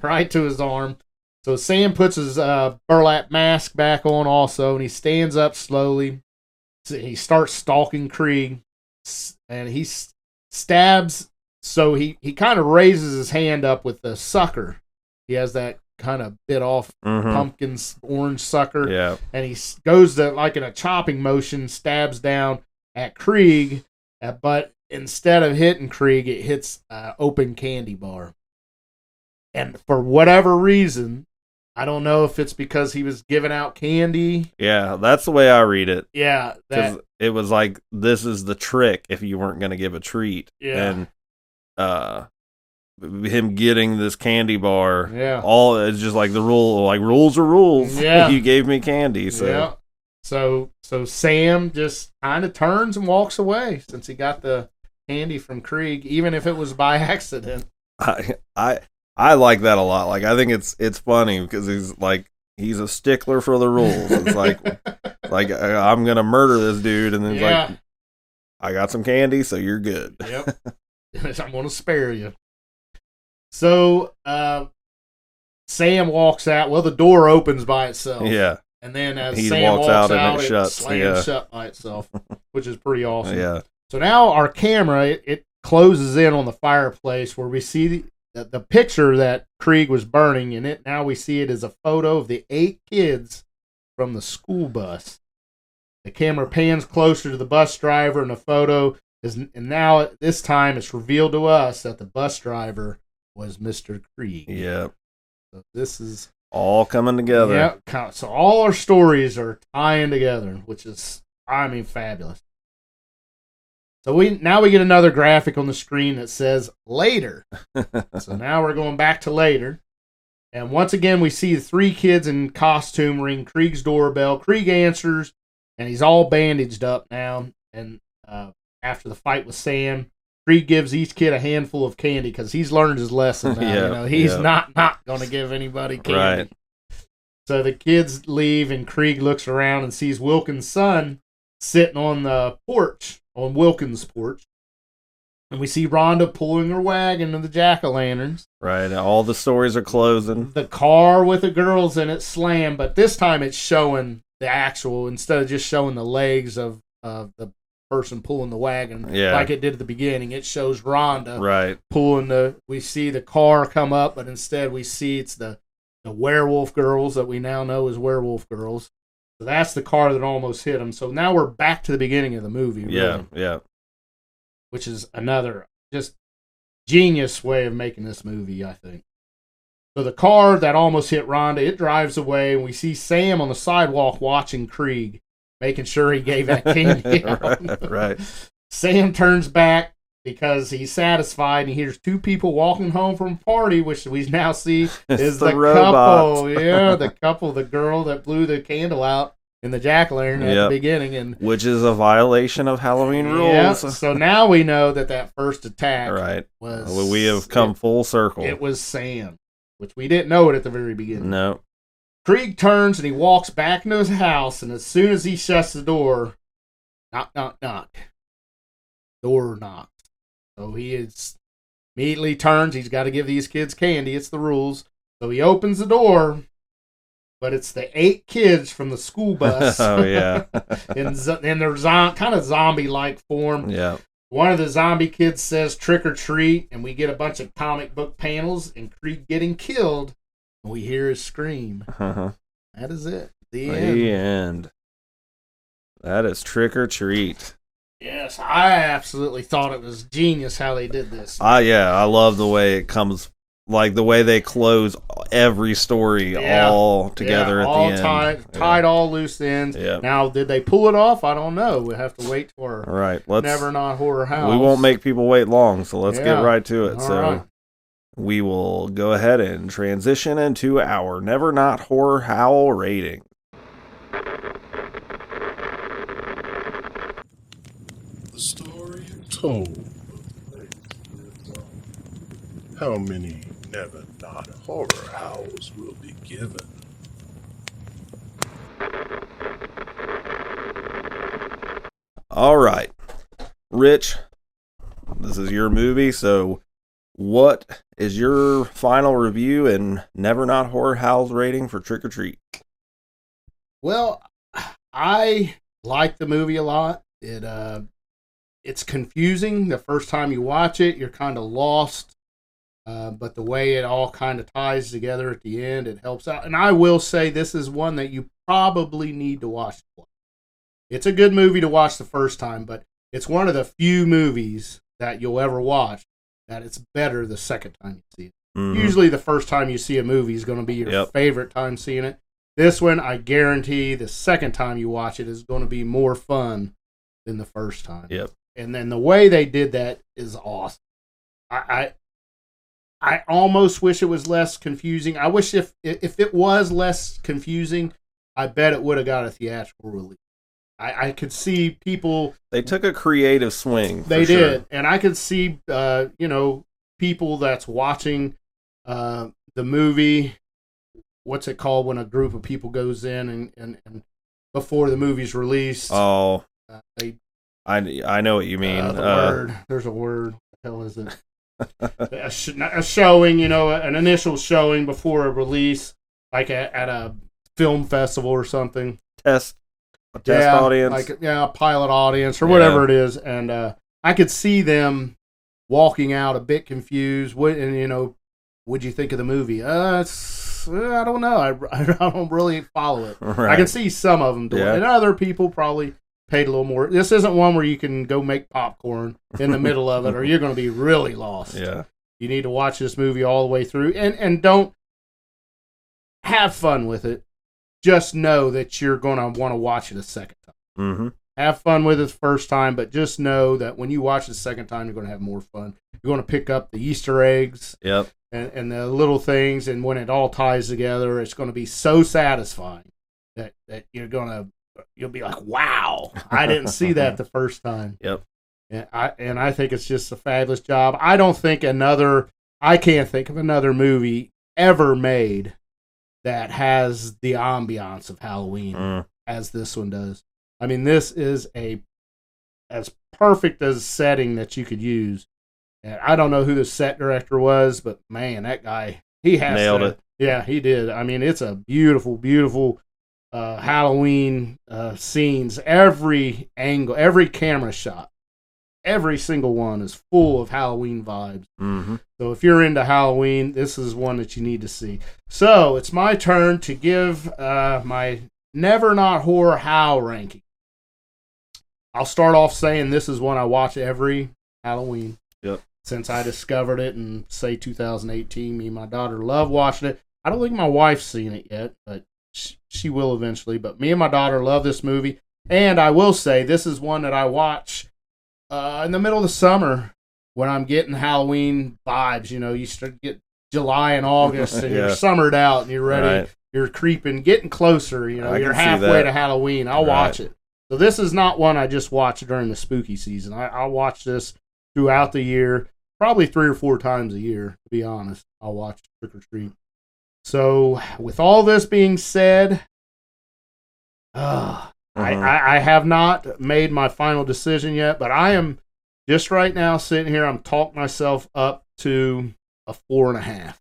Right to his arm. So Sam puts his burlap mask back on also, and he stands up slowly. So he starts stalking Krieg, and he stabs So he kind of raises his hand up with the sucker. He has that kind of bit off pumpkin orange sucker. Yeah. And he goes to, like in a chopping motion, stabs down at Krieg, but instead of hitting Krieg, it hits open candy bar. And for whatever reason, I don't know if it's because he was giving out candy. Yeah, that's the way I read it. Yeah. Because it was like, this is the trick if you weren't going to give a treat. Yeah. And him getting this candy bar, yeah. It's just like the rule, like rules are rules. Yeah. You gave me candy. So. Yeah. So Sam just kind of turns and walks away since he got the candy from Krieg, even if it was by accident. I like that a lot. Like, I think it's funny because he's a stickler for the rules. It's like I'm gonna murder this dude, and then he's like, I got some candy, so you're good. Yep. I'm gonna spare you. So Sam walks out. Well, the door opens by itself. Yeah. And then as he Sam walks out, and it shuts. Slams shut by itself, which is pretty awesome. Yeah. So now our camera it closes in on the fireplace where we see the picture that Krieg was burning, and now we see it as a photo of the 8 kids from the school bus. The camera pans closer to the bus driver, and the photo and now at this time it's revealed to us that the bus driver was Mr. Krieg. Yeah. So this is all coming together. Yeah. So all our stories are tying together, which is, fabulous. So we get another graphic on the screen that says later. So now we're going back to later. And once again, we see the 3 kids in costume ring Krieg's doorbell. Krieg answers, and he's all bandaged up now. And after the fight with Sam, Krieg gives each kid a handful of candy because he's learned his lesson now. He's not going to give anybody candy. Right. So the kids leave, and Krieg looks around and sees Wilkins' son sitting on the porch, on Wilkins' porch. And we see Rhonda pulling her wagon to the jack-o'-lanterns. Right, all the stories are closing. The car with the girls in it slammed, but this time it's showing the actual, instead of just showing the legs of the person pulling the wagon like it did at the beginning. It shows Rhonda pulling we see the car come up, but instead we see it's the werewolf girls that we now know as werewolf girls. So that's the car that almost hit them. So now we're back to the beginning of the movie. Really, yeah. Which is another just genius way of making this movie, I think. So the car that almost hit Rhonda, it drives away, and we see Sam on the sidewalk watching Krieg, making sure he gave that candy out. Right. Sam turns back because he's satisfied, and he hears 2 people walking home from a party, which we now see is the couple. Yeah, the couple, the girl that blew the candle out in the jack-o'-lantern at the beginning, and which is a violation of Halloween rules. Yeah, so now we know that first attack was. We have come full circle. It was Sam, which we didn't know it at the very beginning. No. Krieg turns and he walks back into his house, and as soon as he shuts the door, knock, knock, knock. Door knocks. So he immediately turns. He's got to give these kids candy. It's the rules. So he opens the door, but it's the 8 kids from the school bus. Oh, yeah. in their kind of zombie-like form. Yeah. One of the zombie kids says trick or treat, and we get a bunch of comic book panels and Krieg getting killed. And we hear his scream. That is it. The end. That is trick or treat. Yes, I absolutely thought it was genius how they did this. I love the way it comes, like the way they close every story all together at all the end. Tied all loose ends. Yeah. Now, did they pull it off? I don't know. We have to wait for Never Not Horror House. We won't make people wait long, so let's get right to it. All we will go ahead and transition into our Never Not Horror Howl rating. The story told. How many Never Not Horror Howls will be given? All right. Rich, this is your movie, so what is your final review and Never Not Horror Howls rating for Trick or Treat? Well, I like the movie a lot. It it's confusing the first time you watch it. You're kind of lost. But the way it all kind of ties together at the end, it helps out. And I will say this is one that you probably need to watch. It's a good movie to watch the first time, but it's one of the few movies that you'll ever watch that it's better the second time you see it. Mm-hmm. Usually the first time you see a movie is going to be your favorite time seeing it. This one, I guarantee the second time you watch it is going to be more fun than the first time. Yep. And then the way they did that is awesome. I almost wish it was less confusing. I wish if it was less confusing, I bet it would have got a theatrical release. I could see people. They took a creative swing. They did, and I could see people that's watching the movie. What's it called when a group of people goes in and before the movie's released? Oh, I know what you mean. Word. There's a word. What the hell is it? a showing, an initial showing before a release, like at a film festival or something. A test audience. A pilot audience or whatever it is. And I could see them walking out a bit confused. What'd you think of the movie? I don't know. I don't really follow it. Right. I can see some of them doing it. And other people probably paid a little more. This isn't one where you can go make popcorn in the middle of it or you're going to be really lost. Yeah. You need to watch this movie all the way through and don't have fun with it. Just know that you're going to want to watch it a second time. Mm-hmm. Have fun with it the first time, but just know that when you watch it the second time, you're going to have more fun. You're going to pick up the Easter eggs. Yep. And the little things, and when it all ties together, it's going to be so satisfying that you'll be like, wow, I didn't see that the first time. Yep. And I think it's just a fabulous job. I can't think of another movie ever made that has the ambiance of Halloween as this one does. I mean, this is as perfect as a setting that you could use. And I don't know who the set director was, but man, that guy, he has nailed it. Yeah, he did. I mean, it's a beautiful, beautiful Halloween scenes. Every angle, every camera shot, every single one is full of Halloween vibes. Mm-hmm. So if you're into Halloween, this is one that you need to see. So it's my turn to give my Never Not Horror How ranking. I'll start off saying this is one I watch every Halloween. Yep. Since I discovered it in, say, 2018, me and my daughter love watching it. I don't think my wife's seen it yet, but she will eventually. But me and my daughter love this movie. And I will say, this is one that I watch in the middle of the summer when I'm getting Halloween vibes. You start to get July and August, and you're summered out, and you're ready. Right. You're creeping, getting closer. You're halfway to Halloween. I'll watch it. So this is not one I just watch during the spooky season. I'll watch this throughout the year. Probably 3 or 4 times a year, to be honest. I'll watch Trick or Treat. So, with all this being said, I have not made my final decision yet, but I am just right now sitting here, I'm talking myself up to a 4.5.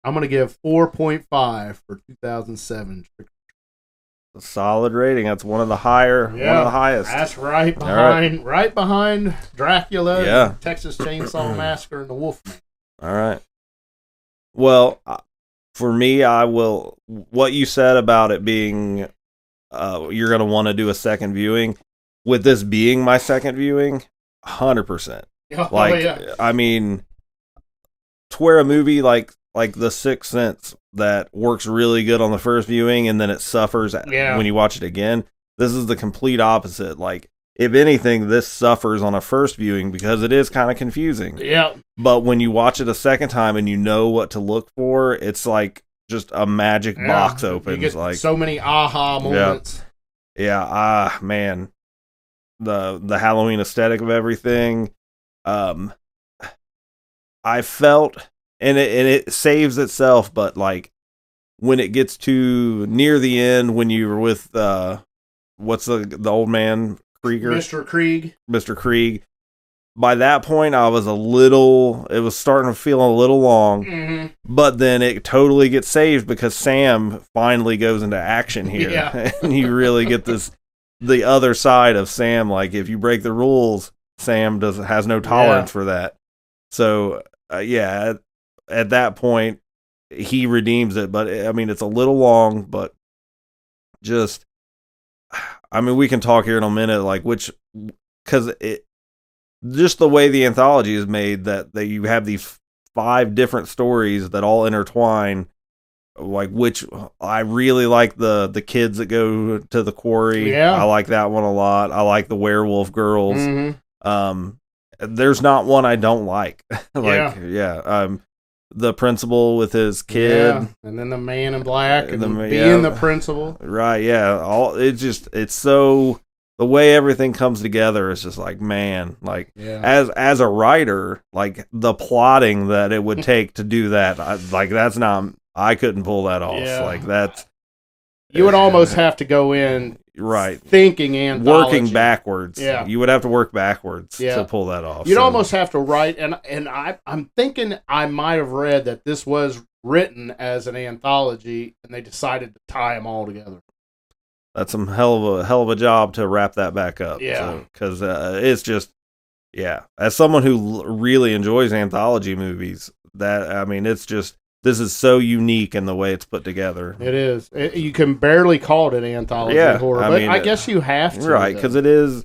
I'm going to give 4.5 for 2007 Trick or Treat. A solid rating. That's one of the highest. That's right behind Dracula, and Texas Chainsaw Massacre, and The Wolfman. All right. Well, for me, I will. What you said about it being, you're going to want to do a second viewing. With this being my second viewing, 100%. I mean, to where a movie like The Sixth Sense that works really good on the first viewing and then it suffers when you watch it again. This is the complete opposite. Like, if anything, this suffers on a first viewing because it is kind of confusing. Yeah. But when you watch it a second time and you know what to look for, it's like just a magic box opens. You get like so many aha moments. Yeah. Man. The Halloween aesthetic of everything. I felt, and it saves itself, but like when it gets to near the end, when you're with what's the old man Krieger, Mr. Krieg. By that point, it was starting to feel a little long, but then it totally gets saved because Sam finally goes into action here, and you really get the other side of Sam. Like, if you break the rules, Sam has no tolerance for that. So at that point he redeems it. But I mean, it's a little long, but just, I mean, we can talk here in a minute, like because it just the way the anthology is made, that you have these 5 different stories that all intertwine. Like, which I really like the kids that go to the quarry. Yeah. I like that one a lot. I like the werewolf girls. Mm-hmm. There's not one I don't like. The principal with his kid. Yeah. And then the man in black and The- being the principal. Right, yeah. It's so, the way everything comes together is just like, man, like, as a writer, like the plotting that it would take to do that, I couldn't pull that off. Yeah. Like, that's, You would almost have to go in right, thinking anthology. working backwards. Yeah. You would have to work backwards Yeah. to pull that off. You'd So, almost have to write, and I'm thinking I might have read that this was written as an anthology, and they decided to tie them all together. that's some hell of a job to wrap that back up. Yeah. Because it's just, as someone who really enjoys anthology movies, this is so unique in the way it's put together. It is. You can barely call it an anthology horror, but I guess you have to. Right, because it is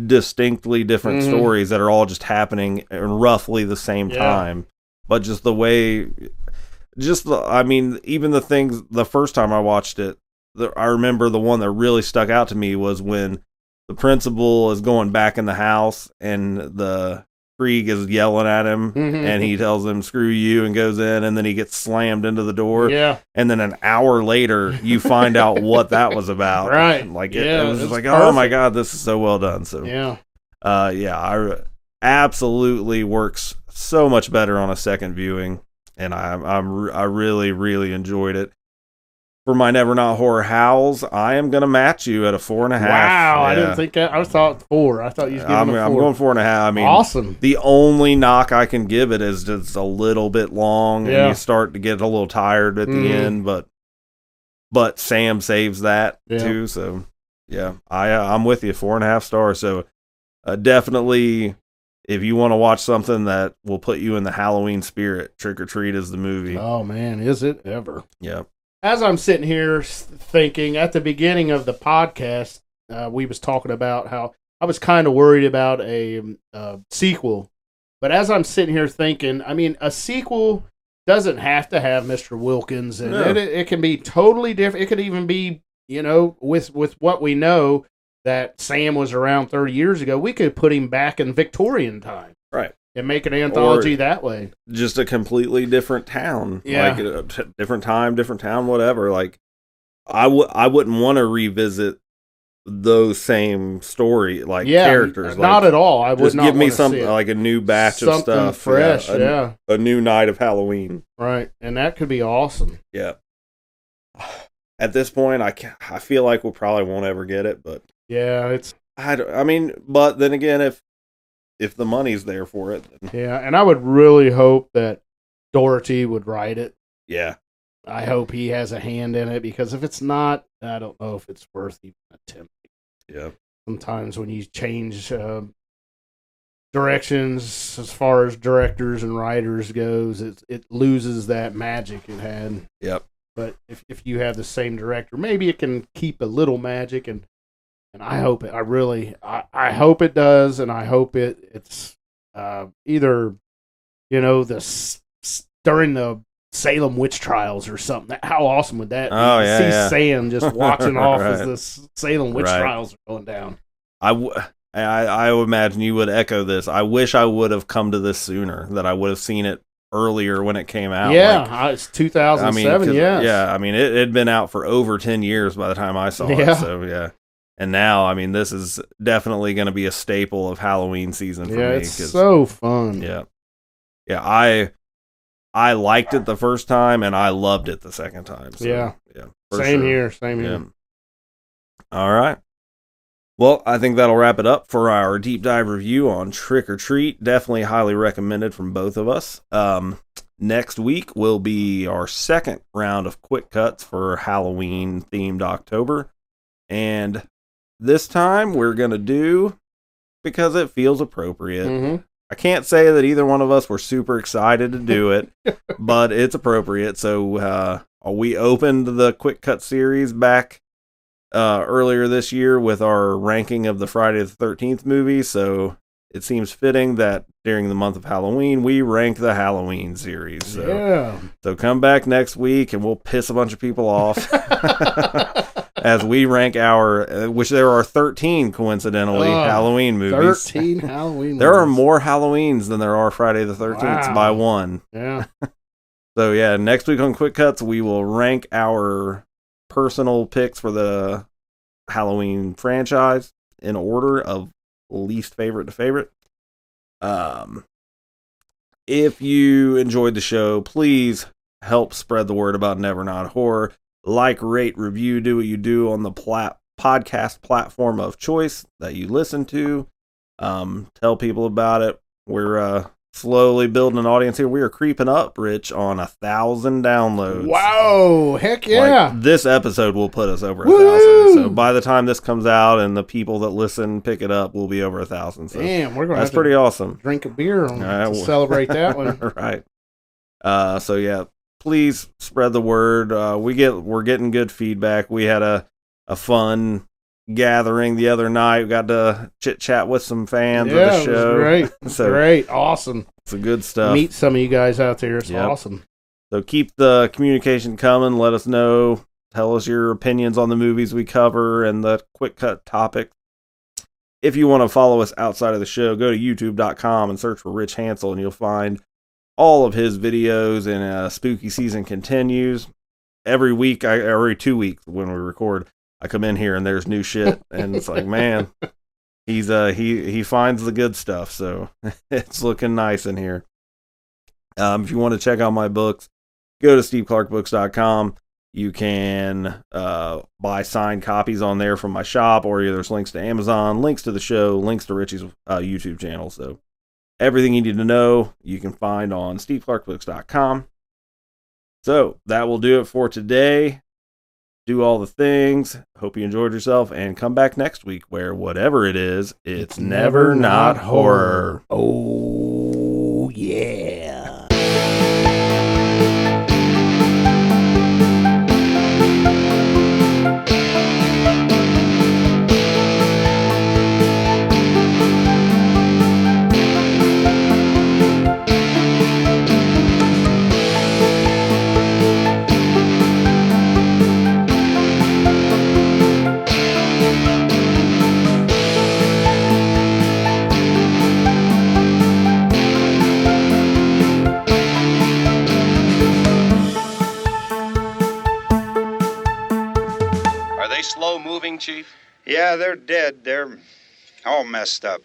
distinctly different Mhm. stories that are all just happening in roughly the same time. But just the way, even the things, the first time I watched it, I remember the one that really stuck out to me was when the principal is going back in the house and the Krieg is yelling at him, and he tells him, "Screw you," and goes in, and then he gets slammed into the door. Yeah. And then an hour later, you find out what that was about. Right. Like, Yeah, it was just it's like, oh my perfect. God, this is so well done. So, I absolutely works so much better on a second viewing, and I really, really enjoyed it. For my Never Not Horror howls, I am going to match you at a 4.5. Wow, I Yeah. didn't think that. I thought 4. I thought you was giving I'm it 4. I'm going 4.5. I mean, awesome. the only knock I can give it is just a little bit long, Yeah. and you start to get a little tired at the end. But Sam saves that too. So I'm with you. 4.5 stars. So definitely, if you want to watch something that will put you in the Halloween spirit, Trick or Treat is the movie. Oh man, is it ever? Yeah. As I'm sitting here thinking, at the beginning of the podcast, we was talking about how I was kind of worried about a sequel. But as I'm sitting here thinking, I mean, a sequel doesn't have to have Mr. Wilkins, and it can be totally different. It could even be, with what we know that Sam was around 30 years ago, we could put him back in Victorian time. Right. And make an anthology that way. Just a completely different town. Yeah. Like a different time, different town, whatever. Like, I wouldn't want to revisit those same story, characters. Not at all. I would just not give me want to something see it. like a new batch of Something stuff. fresh, A new night of Halloween. Right. And that could be awesome. Yeah. At this point, I feel like we probably won't ever get it, but yeah, but then again, if the money's there for it. Then, yeah, and I would really hope that Doherty would write it. yeah. I hope he has a hand in it, because if it's not, I don't know if it's worth even attempting. Yeah. Sometimes when you change directions as far as directors and writers goes, it loses that magic it had. Yep. But if you have the same director, maybe it can keep a little magic, and I hope it. I hope it does, and I hope it's either, during the Salem witch trials or something. How awesome would that be? Oh, to yeah, see Sam just watching off as Right. the Salem witch trials are going down. I would imagine you would echo this. I wish I would have come to this sooner, that I would have seen it earlier when it came out. Yeah, it's 2007, yes. Yeah, I mean, it had been out for over 10 years by the time I saw Yeah. it. So, yeah. And now, I mean, this is definitely going to be a staple of Halloween season for me. It's so fun. Yeah. Yeah, I liked it the first time, and I loved it the second time. So, Yeah. for Same sure. here. All right. Well, I think that'll wrap it up for our deep dive review on Trick or Treat. Definitely highly recommended from both of us. Next week will be our second round of quick cuts for Halloween themed October. And this time we're going to do because it feels appropriate. Mm-hmm. I can't say that either one of us were super excited to do it, but it's appropriate. So we opened the Quick Cut series back earlier this year with our ranking of the Friday the 13th movies. So it seems fitting that during the month of Halloween, we rank the Halloween series. So come back next week and we'll piss a bunch of people off as we rank our, which there are 13 coincidentally Halloween movies. 13 Halloween There are movies. more Halloweens than there are Friday the 13th by one. Yeah. So yeah, next week on Quick Cuts, we will rank our personal picks for the Halloween franchise in order of least favorite to favorite. If you enjoyed the show, please help spread the word about Never Not Horror. Like, rate, review, do what you do on the podcast platform of choice that you listen to. Tell people about it. We're slowly building an audience here. We are creeping up, Rich, on 1,000 downloads. Wow, heck yeah. Like, this episode will put us over 1,000. So by the time this comes out and the people that listen pick it up, we'll be over 1,000. So damn, we're going to that's pretty awesome. Drink a beer to celebrate that one. Right. So yeah, please spread the word. We're getting good feedback. We had a fun gathering the other night. We got to chit chat with some fans of the show. It was great. So great. Awesome. It's good stuff. Meet some of you guys out there. It's awesome. So keep the communication coming. Let us know. Tell us your opinions on the movies we cover and the Quick Cut topic. If you want to follow us outside of the show, go to youtube.com and search for Rich Hansel, and you'll find all of his videos. And Spooky Season continues. Every 2 weeks when we record, I come in here and there's new shit, and it's like, man, he's he finds the good stuff, so it's looking nice in here. If you want to check out my books, go to steveclarkbooks.com. You can buy signed copies on there from my shop, or there's links to Amazon, links to the show, links to Richie's YouTube channel. So everything you need to know, you can find on steveclarkbooks.com. So that will do it for today. Do all the things. Hope you enjoyed yourself, and come back next week where whatever it is, it's never not horror. Oh, yeah. Are they slow moving, Chief? Yeah, they're dead. They're all messed up.